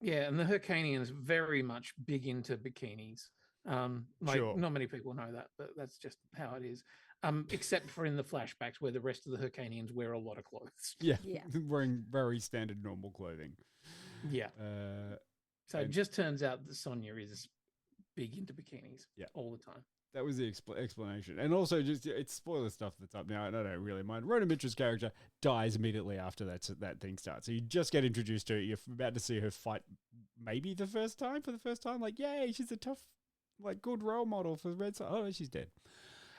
Yeah, and the Hyrcanians very much big into bikinis. Sure. Not many people know that, but that's just how it is. Except for in the flashbacks where the rest of the Hyrcanians wear a lot of clothes. Yeah, Yeah. wearing very standard normal clothing. Yeah. So it and- just turns out that Sonya is big into bikinis all the time. That was the explanation. And also, just it's spoiler stuff that's up now, and I don't really mind. Rhoda Mitra's character dies immediately after that thing starts. So you just get introduced to it. You're about to see her fight maybe for the first time. Like, yay, she's a tough, like, good role model for Red Sonja. Oh, she's dead.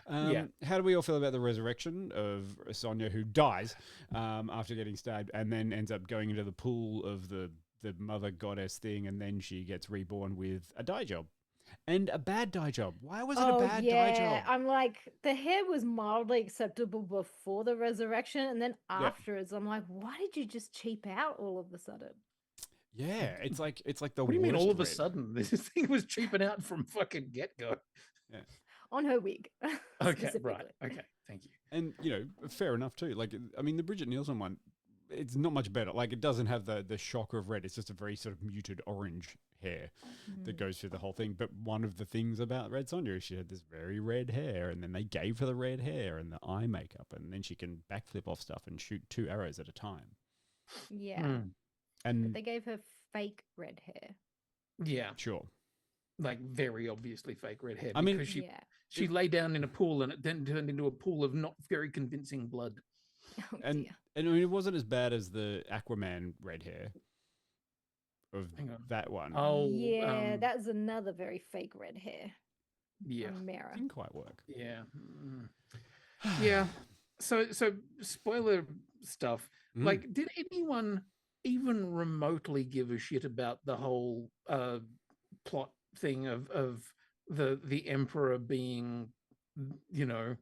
How do we all feel about the resurrection of Sonya, who dies after getting stabbed and then ends up going into the pool of the mother goddess thing, and then she gets reborn with a dye job? And a bad dye job. Why was it a bad dye job? I'm like, the hair was mildly acceptable before the resurrection, and then afterwards, I'm like, why did you just cheap out all of a sudden? Yeah, it's like the. What do you mean all of a red. sudden? This thing was cheaping out from fucking get-go. Yeah. On her wig. Okay, right. Okay, thank you. And, fair enough too. Like, I mean, the Bridget Nielsen one, it's not much better. Like, it doesn't have the shock of red. It's just a very sort of muted orange hair that goes through the whole thing. But one of the things about Red Sonja is she had this very red hair, and then they gave her the red hair and the eye makeup, and then she can backflip off stuff and shoot 2 arrows at a time. Yeah. And But they gave her fake red hair. Yeah. Sure. Like very obviously fake red hair. I mean, because she lay down in a pool and it then turned into a pool of not very convincing blood. Oh, and I mean, it wasn't as bad as the Aquaman red hair of that one. Oh, yeah, that's another very fake red hair. Yeah, Mera. Didn't quite work. Yeah, yeah. So spoiler stuff. Like, did anyone even remotely give a shit about the whole plot thing of the Emperor being, you know,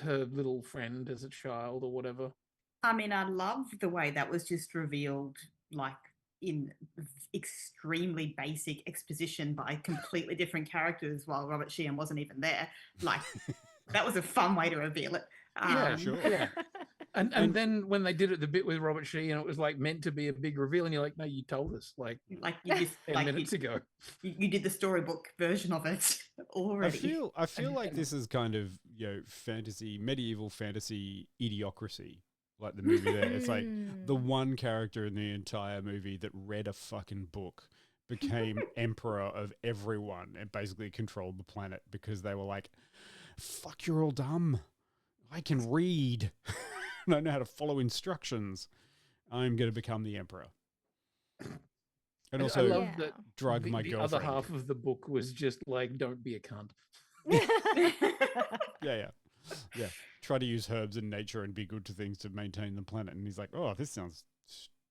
her little friend as a child or whatever? I mean, I love the way that was just revealed, like in extremely basic exposition by completely different characters while Robert Sheehan wasn't even there. Like, that was a fun way to reveal it. Yeah, sure. Yeah. And then when they did it, the bit with Robert Sheehan, it was like meant to be a big reveal, and you're like, no, you told us like you just 10 minutes ago. You did the storybook version of it already. I feel like this is kind of, you know, medieval fantasy idiocracy. Like the movie there, it's like the one character in the entire movie that read a fucking book became emperor of everyone and basically controlled the planet because they were like, fuck, you're all dumb. I can read. I don't know how to follow instructions. I'm going to become the emperor. And also, I love that drug my girlfriend. The other half of the book was just like, don't be a cunt. Yeah. Try to use herbs and nature and be good to things to maintain the planet. And he's like, oh, this sounds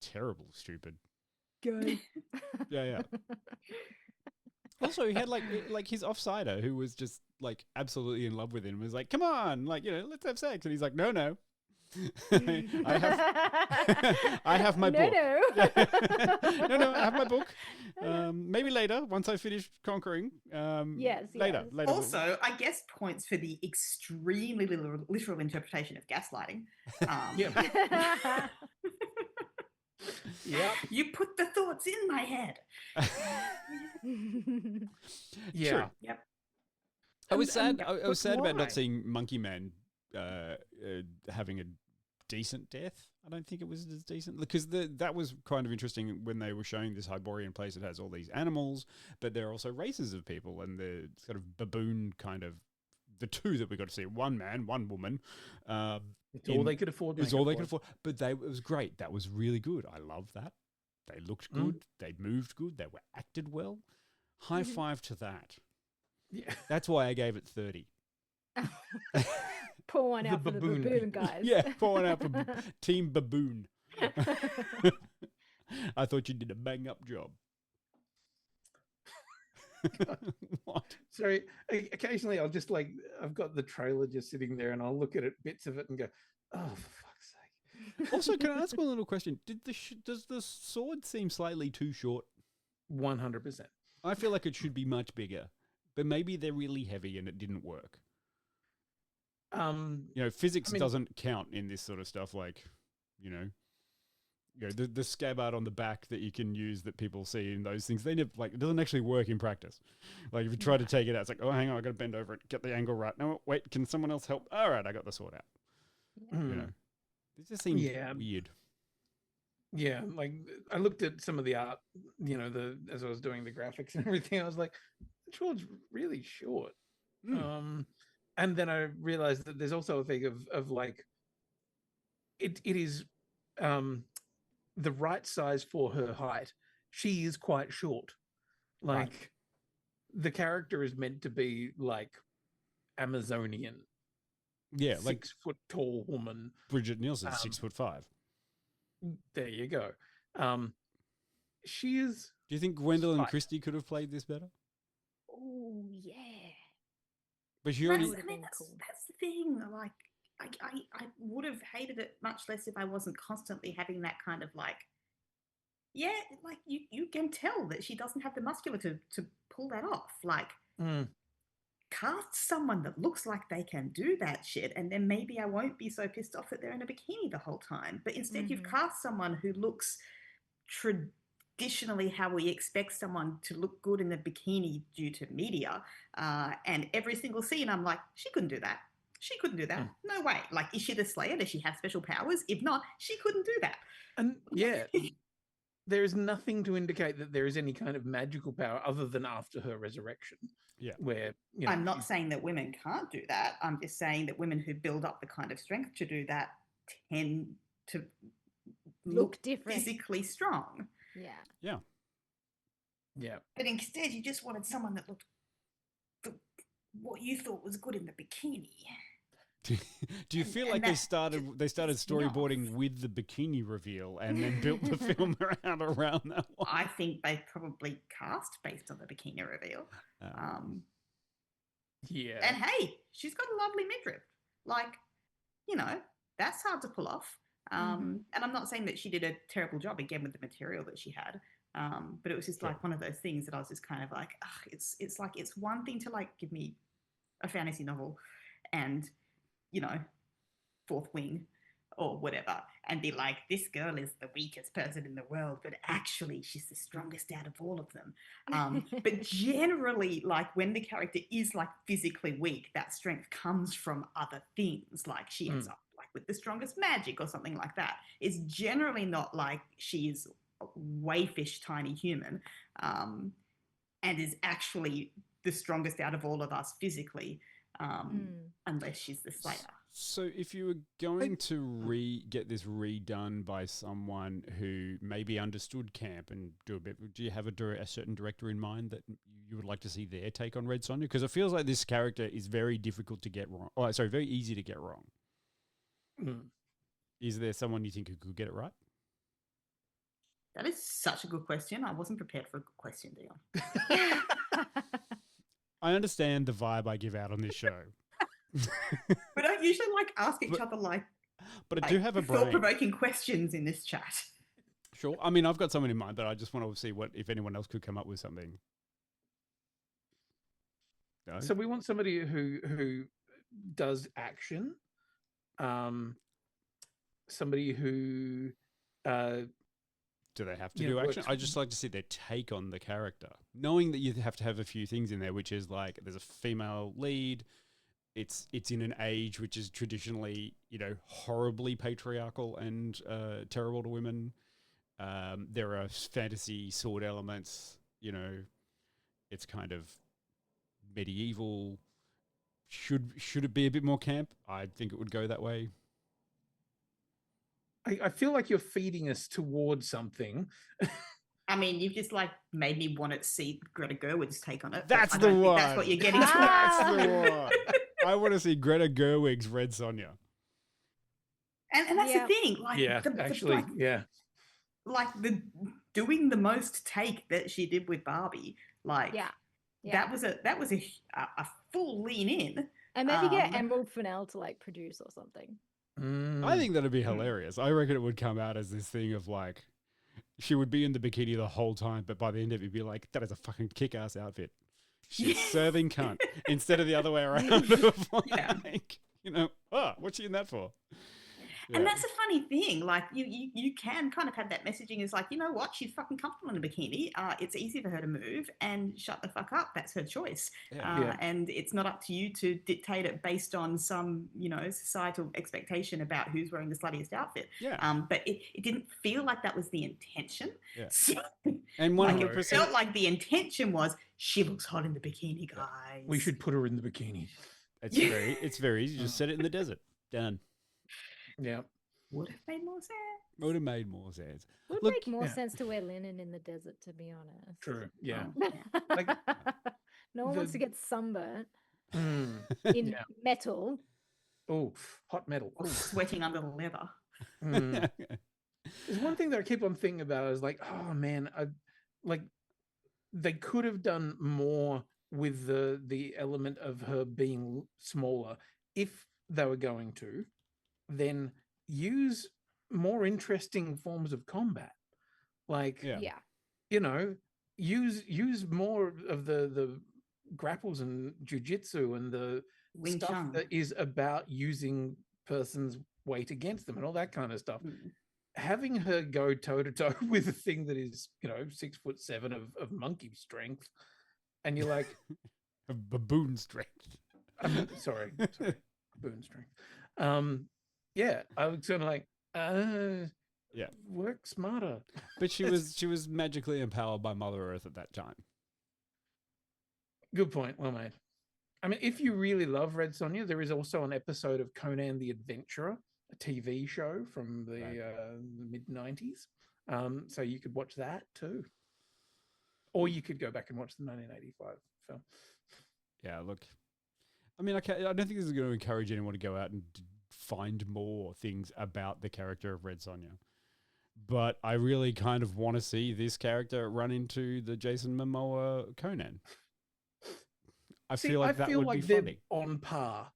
terrible, stupid. Good. Yeah. Also, he had like his offsider who was just like absolutely in love with him. Was like, come on, like, you know, let's have sex. And he's like, no. I have my book. No. No, I have my book. Maybe later, once I finish conquering. Yes. Later. Also, I guess points for the extremely literal interpretation of gaslighting. Yeah. You put the thoughts in my head. Yeah. Sure. Yep. I was sad. I was sad about why? not seeing Monkey Man having a decent death. I don't think it was as decent because that was kind of interesting when they were showing this Hyborian place that has all these animals, but there are also races of people and the sort of baboon kind of the two that we got to see, one man, one woman. It's all they could afford. It's all they could afford. But it was great. That was really good. I love that. They looked good. They moved good. They were acted well. High five to that. Yeah. That's why I gave it 30. Pour one out for the baboon guys. Yeah, pour one out for Team Baboon. I thought you did a bang up job. What? Sorry, occasionally I'll just like, I've got the trailer just sitting there and I'll look at it, bits of it, and go, oh, for fuck's sake. Also, can I ask one little question? Does the sword seem slightly too short? 100%. I feel like it should be much bigger, but maybe they're really heavy and it didn't work. You know, physics doesn't count in this sort of stuff. Like, you know, the scabbard on the back that you can use that people see in those things, they never, like, it doesn't actually work in practice. Like, if you try to take it out, it's like, oh, hang on, I got to bend over it, get the angle right. No, wait, can someone else help? All right, I got the sword out. You know, it just seems weird. Yeah, like I looked at some of the art, you know, as I was doing the graphics and everything, I was like, the sword's really short. And then I realized that there's also a thing of like, it is the right size for her height. She is quite short. Like, the character is meant to be like Amazonian. Yeah, like 6 foot tall woman. Bridget Nielsen's 6'5". There you go. She is. Do you think Gwendolyn Christie could have played this better? Oh yeah. But she That's, already. I mean, that's the thing. Like, I would have hated it much less if I wasn't constantly having that kind of like, yeah, like you can tell that she doesn't have the musculature to pull that off. Like, cast someone that looks like they can do that shit, and then maybe I won't be so pissed off that they're in a bikini the whole time. But instead, you've cast someone who looks traditionally how we expect someone to look good in a bikini due to media. And every single scene, I'm like, she couldn't do that. She couldn't do that. No way. Like, is she the Slayer? Does she have special powers? If not, she couldn't do that. And yeah, there is nothing to indicate that there is any kind of magical power other than after her resurrection. Yeah. Where, you know, I'm not saying that women can't do that. I'm just saying that women who build up the kind of strength to do that tend to look different, physically strong. Yeah. Yeah. Yeah. But instead, you just wanted someone that looked what you thought was good in the bikini. Do you feel like they started storyboarding with the bikini reveal and then built the film around that one? I think they probably cast based on the bikini reveal. Yeah. And hey, she's got a lovely midriff. Like, you know, that's hard to pull off. And I'm not saying that she did a terrible job again with the material that she had. But it was just like one of those things that I was just kind of like, it's like, it's one thing to like give me a fantasy novel and, you know, Fourth Wing or whatever, and be like, this girl is the weakest person in the world, but actually she's the strongest out of all of them. But generally, like when the character is like physically weak, that strength comes from other things. Like she ends up like with the strongest magic or something like that. It's generally not like she is a waifish tiny human and is actually the strongest out of all of us physically, unless she's the Slayer. So if you were going to get this redone by someone who maybe understood camp and do a bit, do you have a certain director in mind that you would like to see their take on Red Sonja? Because it feels like this character is very difficult to get wrong. Oh, sorry, very easy to get wrong. Is there someone you think who could get it right? That is such a good question. I wasn't prepared for a good question, Dion. I understand the vibe I give out on this show. We don't usually like ask each other like, but I do have a brain. Thought-provoking questions in this chat. Sure. I mean, I've got someone in mind, but I just want to see if anyone else could come up with something. No? So we want somebody who does action. Somebody who do they have to do action? I just like to see their take on the character, knowing that you have to have a few things in there, which is like there's a female lead. It's in an age which is traditionally, you know, horribly patriarchal and terrible to women. There are fantasy sword elements. You know, it's kind of medieval. Should it be a bit more camp? I think it would go that way. I feel like you're feeding us towards something. I mean, you've just like made me want to see Greta Gerwig's take on it. That's the one. That's what you're getting to. That's the one. I want to see Greta Gerwig's Red Sonja. And that's the thing. Like, like the doing the most take that she did with Barbie. Like, that was a full lean in. And maybe get Emerald Fennell to like produce or something. I think that'd be hilarious. I reckon it would come out as this thing of like, she would be in the bikini the whole time, but by the end of it, be like, that is a fucking kick-ass outfit. She's serving cunt instead of the other way around. Like, you know, what's she in that for? Yeah. And that's a funny thing. Like you can kind of have that messaging is like, you know what? She's fucking comfortable in a bikini. It's easy for her to move and shut the fuck up. That's her choice. And it's not up to you to dictate it based on some, you know, societal expectation about who's wearing the sluttiest outfit. But it didn't feel like that was the intention. So, and 100%. It felt like the intention was she looks hot in the bikini, guys. We should put her in the bikini. It's very easy. Just set it in the desert. Done. Yeah. Would have made more sense. Would have made more sense. Would make more sense to wear linen in the desert, to be honest. True. Yeah. Like, no one wants to get sunburnt in metal. Oh, hot metal. Or sweating under the leather. There's one thing that I keep on thinking about is like, oh man, they could have done more with the element of her being smaller if they were going to. Then use more interesting forms of combat, like you know, use more of the grapples and jujitsu and the Wing stuff Chun. that is about using person's weight against them and all that kind of stuff. Having her go toe to toe with a thing that is, 6'7" of monkey strength, and you're like, a baboon strength. Sorry, baboon strength. Yeah, I was kind of like, yeah, work smarter. But she was magically empowered by Mother Earth at that time. Good point. Well made. I mean, if you really love Red Sonja, there is also an episode of Conan the Adventurer, a TV show from the mid-90s. So you could watch that too. Or you could go back and watch the 1985 film. Yeah, look. I mean, I don't think this is going to encourage anyone to go out and find more things about the character of Red Sonja. But I really kind of want to see this character run into the Jason Momoa Conan. I feel like that would be funny. On par.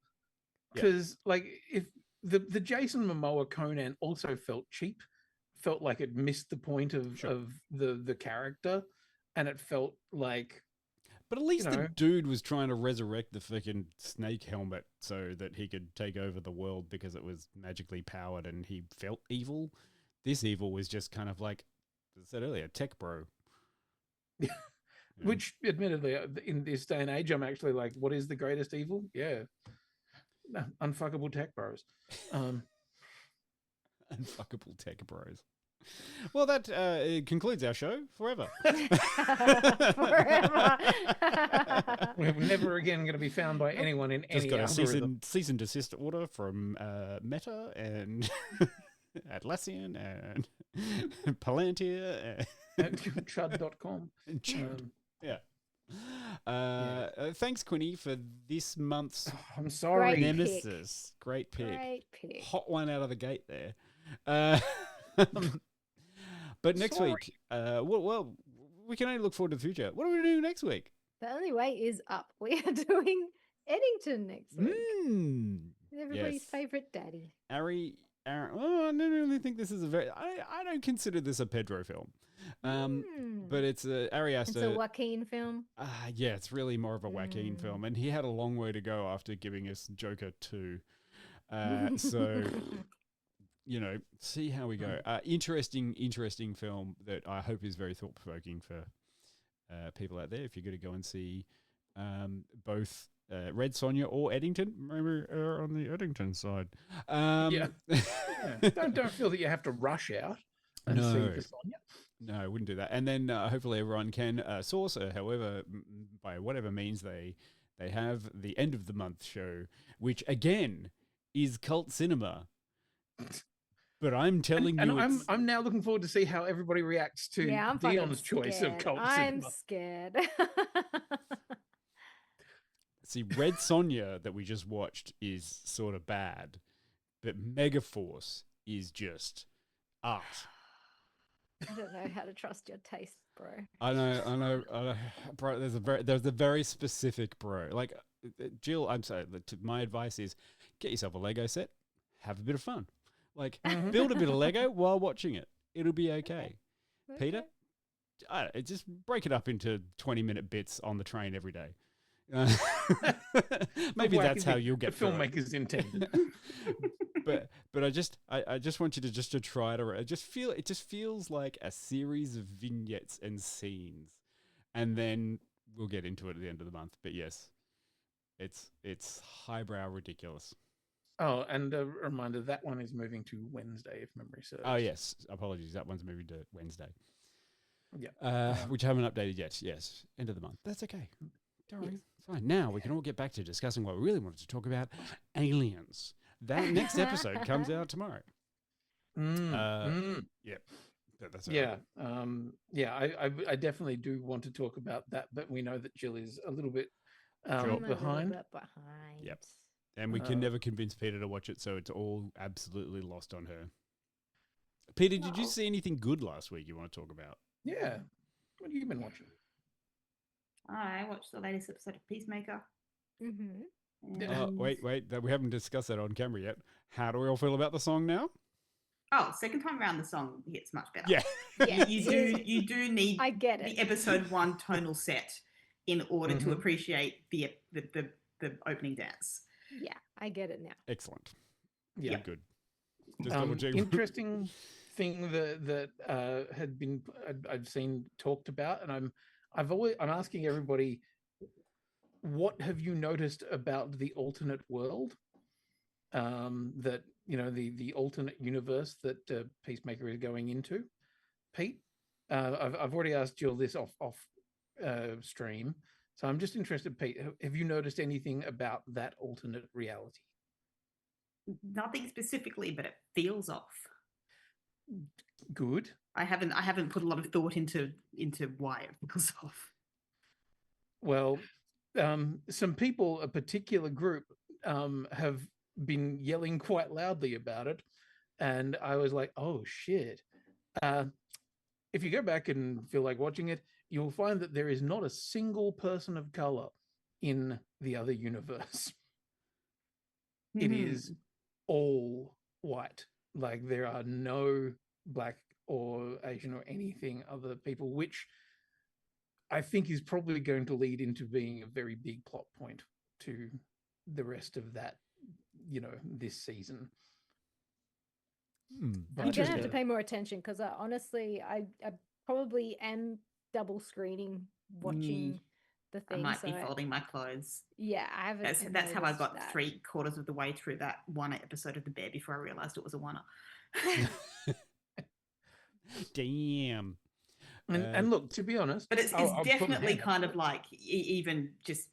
Because if the Jason Momoa Conan also felt cheap, felt like it missed the point of the character, and it felt like. But at least the dude was trying to resurrect the freaking snake helmet so that he could take over the world because it was magically powered and he felt evil. This evil was just kind of like I said earlier, tech bro. Which, admittedly, in this day and age, I'm actually like, what is the greatest evil? Yeah. No, unfuckable tech bros. Unfuckable tech bros. Well, that concludes our show forever. Forever. We're never again going to be found by anyone in any algorithm. Just got a cease and desist order from Meta and Atlassian and Palantir and Chud.com. Yeah. Thanks, Quinny, for this month's I'm sorry. Nemesis. Great pick. Great pick. Hot one out of the gate there. But next week, well, we can only look forward to the future. What are we doing next week? The only way is up. We are doing Eddington next week. Everybody's favorite daddy. Ari. Oh, I don't really think this is I don't consider this a Pedro film. But it's Ari Aster. It's a Joaquin film. Yeah, it's really more of a Joaquin film, and he had a long way to go after giving us Joker 2. So, see how we go. Interesting film that I hope is very thought-provoking for people out there. If you're going to go and see both Red Sonja or Eddington, maybe on the Eddington side. Don't feel that you have to rush out and see the Sonja. No, I wouldn't do that. And then hopefully everyone can source, however, by whatever means they have the end of the month show, which again is cult cinema. But I'm telling you, I'm now looking forward to see how everybody reacts to Dion's choice of cult cinema. I'm scared. See, Red Sonja that we just watched is sort of bad, but Megaforce is just art. I don't know how to trust your taste, bro. I know, bro. There's a very specific bro. Like Jill, I'm sorry. My advice is get yourself a Lego set, have a bit of fun. Like build a bit of Lego while watching it. It'll be okay. Peter, just break it up into 20-minute bits on the train every day. Maybe that's how you'll get the filmmakers intended. but I just want you to try it. It just feels like a series of vignettes and scenes, and then we'll get into it at the end of the month. But yes, it's highbrow ridiculous. Oh, and a reminder, that one is moving to Wednesday, if memory serves. Oh yes, apologies. That one's moving to Wednesday. Yeah, which I haven't updated yet. Yes, end of the month. That's okay. Don't worry. It's fine. Now we can all get back to discussing what we really wanted to talk about: aliens. That next episode comes out tomorrow. Yep. That's I definitely do want to talk about that, but we know that Jill is a little bit behind. Yep. And we can never convince Peter to watch it, so it's all absolutely lost on her. Peter, did you see anything good last week you want to talk about? Yeah. What have you been watching? I watched the latest episode of Peacemaker. Wait, we haven't discussed that on camera yet. How do we all feel about the song now? Oh, second time around the song gets much better. Yeah. You do need I get it. The episode 1 tonal set in order to appreciate the opening dance. Yeah, I get it now. Excellent. Yeah, Good. Just double check. Interesting thing that had been I've seen talked about, and I'm asking everybody, what have you noticed about the alternate world? That the alternate universe that Peacemaker is going into. Pete, I've already asked Jill this off stream, so I'm just interested, Pete. Have you noticed anything about that alternate reality? Nothing specifically, but it feels off. Good. I haven't put a lot of thought into why it feels off. Well, some people, a particular group, have been yelling quite loudly about it, and I was like, oh shit. If you go back and feel like watching it, you'll find that there is not a single person of color in the other universe. It is all white. Like, there are no black or Asian or anything other people, which I think is probably going to lead into being a very big plot point to the rest of that, this season. I'm gonna have to pay more attention, because honestly, I probably am double screening watching the thing. I might be folding my clothes. Yeah, I haven't. That's how I got 3/4 of the way through that one episode of The Bear before I realized it was a one-er. Damn. And look, to be honest, but it's definitely kind of like even just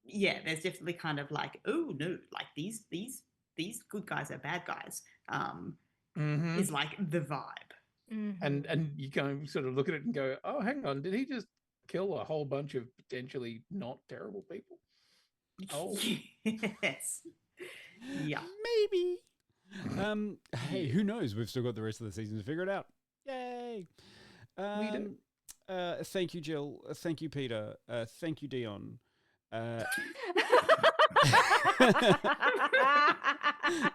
there's definitely kind of like, oh no, like these good guys are bad guys. Is like the vibe. And you can sort of look at it and go, oh, hang on, did he just kill a whole bunch of potentially not terrible people? Oh, yes, yeah, maybe. Hey, who knows? We've still got the rest of the season to figure it out. Yay! We do. Thank you, Jill. Thank you, Peter. Thank you, Dion.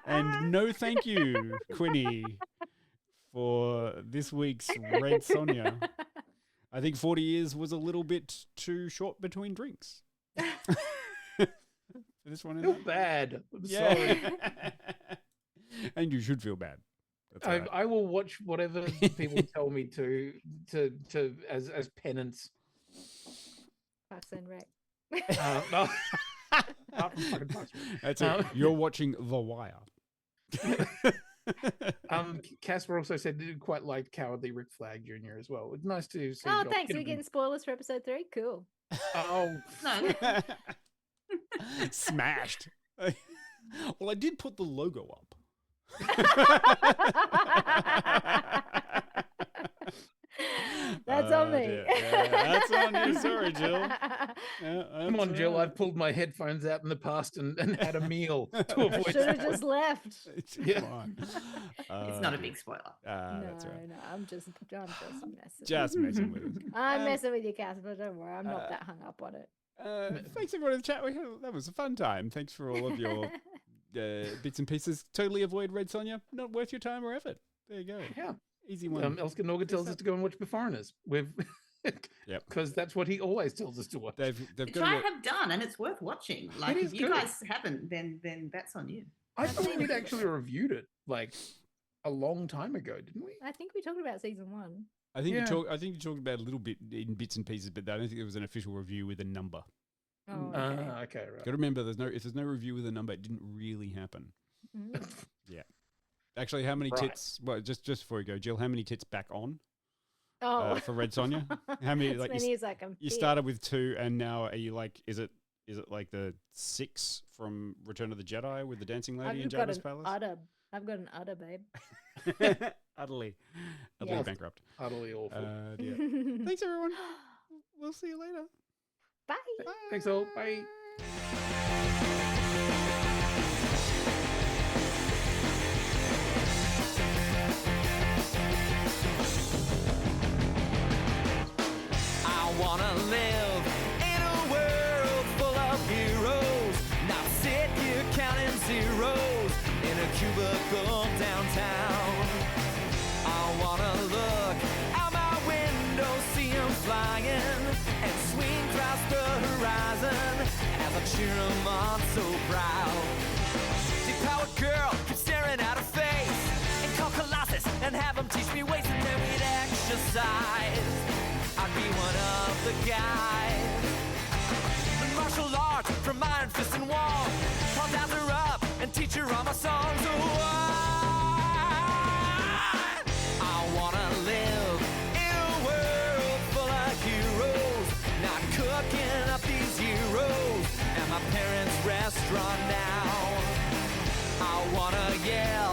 And no thank you, Quinny, for this week's Red Sonja. I think 40 years was a little bit too short between drinks. For this one, feel bad. I'm sorry. And you should feel bad. Right. I will watch whatever people tell me to as penance. Parks and Rec. No. That's it. You're watching The Wire. Casper also said he quite liked Cowardly Rick Flag Jr. as well. It's nice to see. Oh, thanks. Are we getting spoilers for episode 3? Cool. Oh no. Smashed. Well, I did put the logo up. That's on me. That's on you. Sorry, Jill. Come on, Jill. I've pulled my headphones out in the past and had a meal to avoid. Should have just left. It's not a big spoiler. That's right. No, I'm just messing. Just messing with it. I'm messing with you, Casper. Don't worry. I'm not that hung up on it. Thanks everyone in the chat. That was a fun time. Thanks for all of your bits and pieces. Totally avoid Red Sonja. Not worth your time or effort. There you go. Yeah. Easy one. Elsker Norga tells us to go and watch The Foreigners. Because that's what he always tells us to watch. Which I have done, and it's worth watching. Like, if you guys haven't, then that's on you. I thought we'd actually reviewed it like a long time ago, didn't we? I think we talked about season 1. I think you talked about it a little bit in bits and pieces, but I don't think there was an official review with a number. Oh, okay, right. Got to remember, if there's no review with a number, it didn't really happen. Yeah. Actually, how many tits? Well, just before we go, Jill, how many tits back on? For Red Sonja, how many? Like you started with 2, and now are you like? Is it like the 6 from Return of the Jedi with the dancing lady in Jabba's palace? I've got an udder, babe. Utterly bankrupt. Utterly awful. Yeah. Thanks, everyone. We'll see you later. Bye. Thanks all. Bye. I wanna live in a world full of heroes, not sit here counting zeros in a cubicle downtown. I wanna look out my window, see 'em flying, and swing across the cheer 'em on so proud. Depowered girl, keep staring at her face, and call Colossus and have him teach me ways, and then we'd exercise. I'd be one of the guys. And martial arts from Iron Fist and Wall, I'll dance her up and teach her all my songs. Oh, I wanna live in a world full of heroes, not cooking up these heroes at my parents' restaurant now. I wanna yell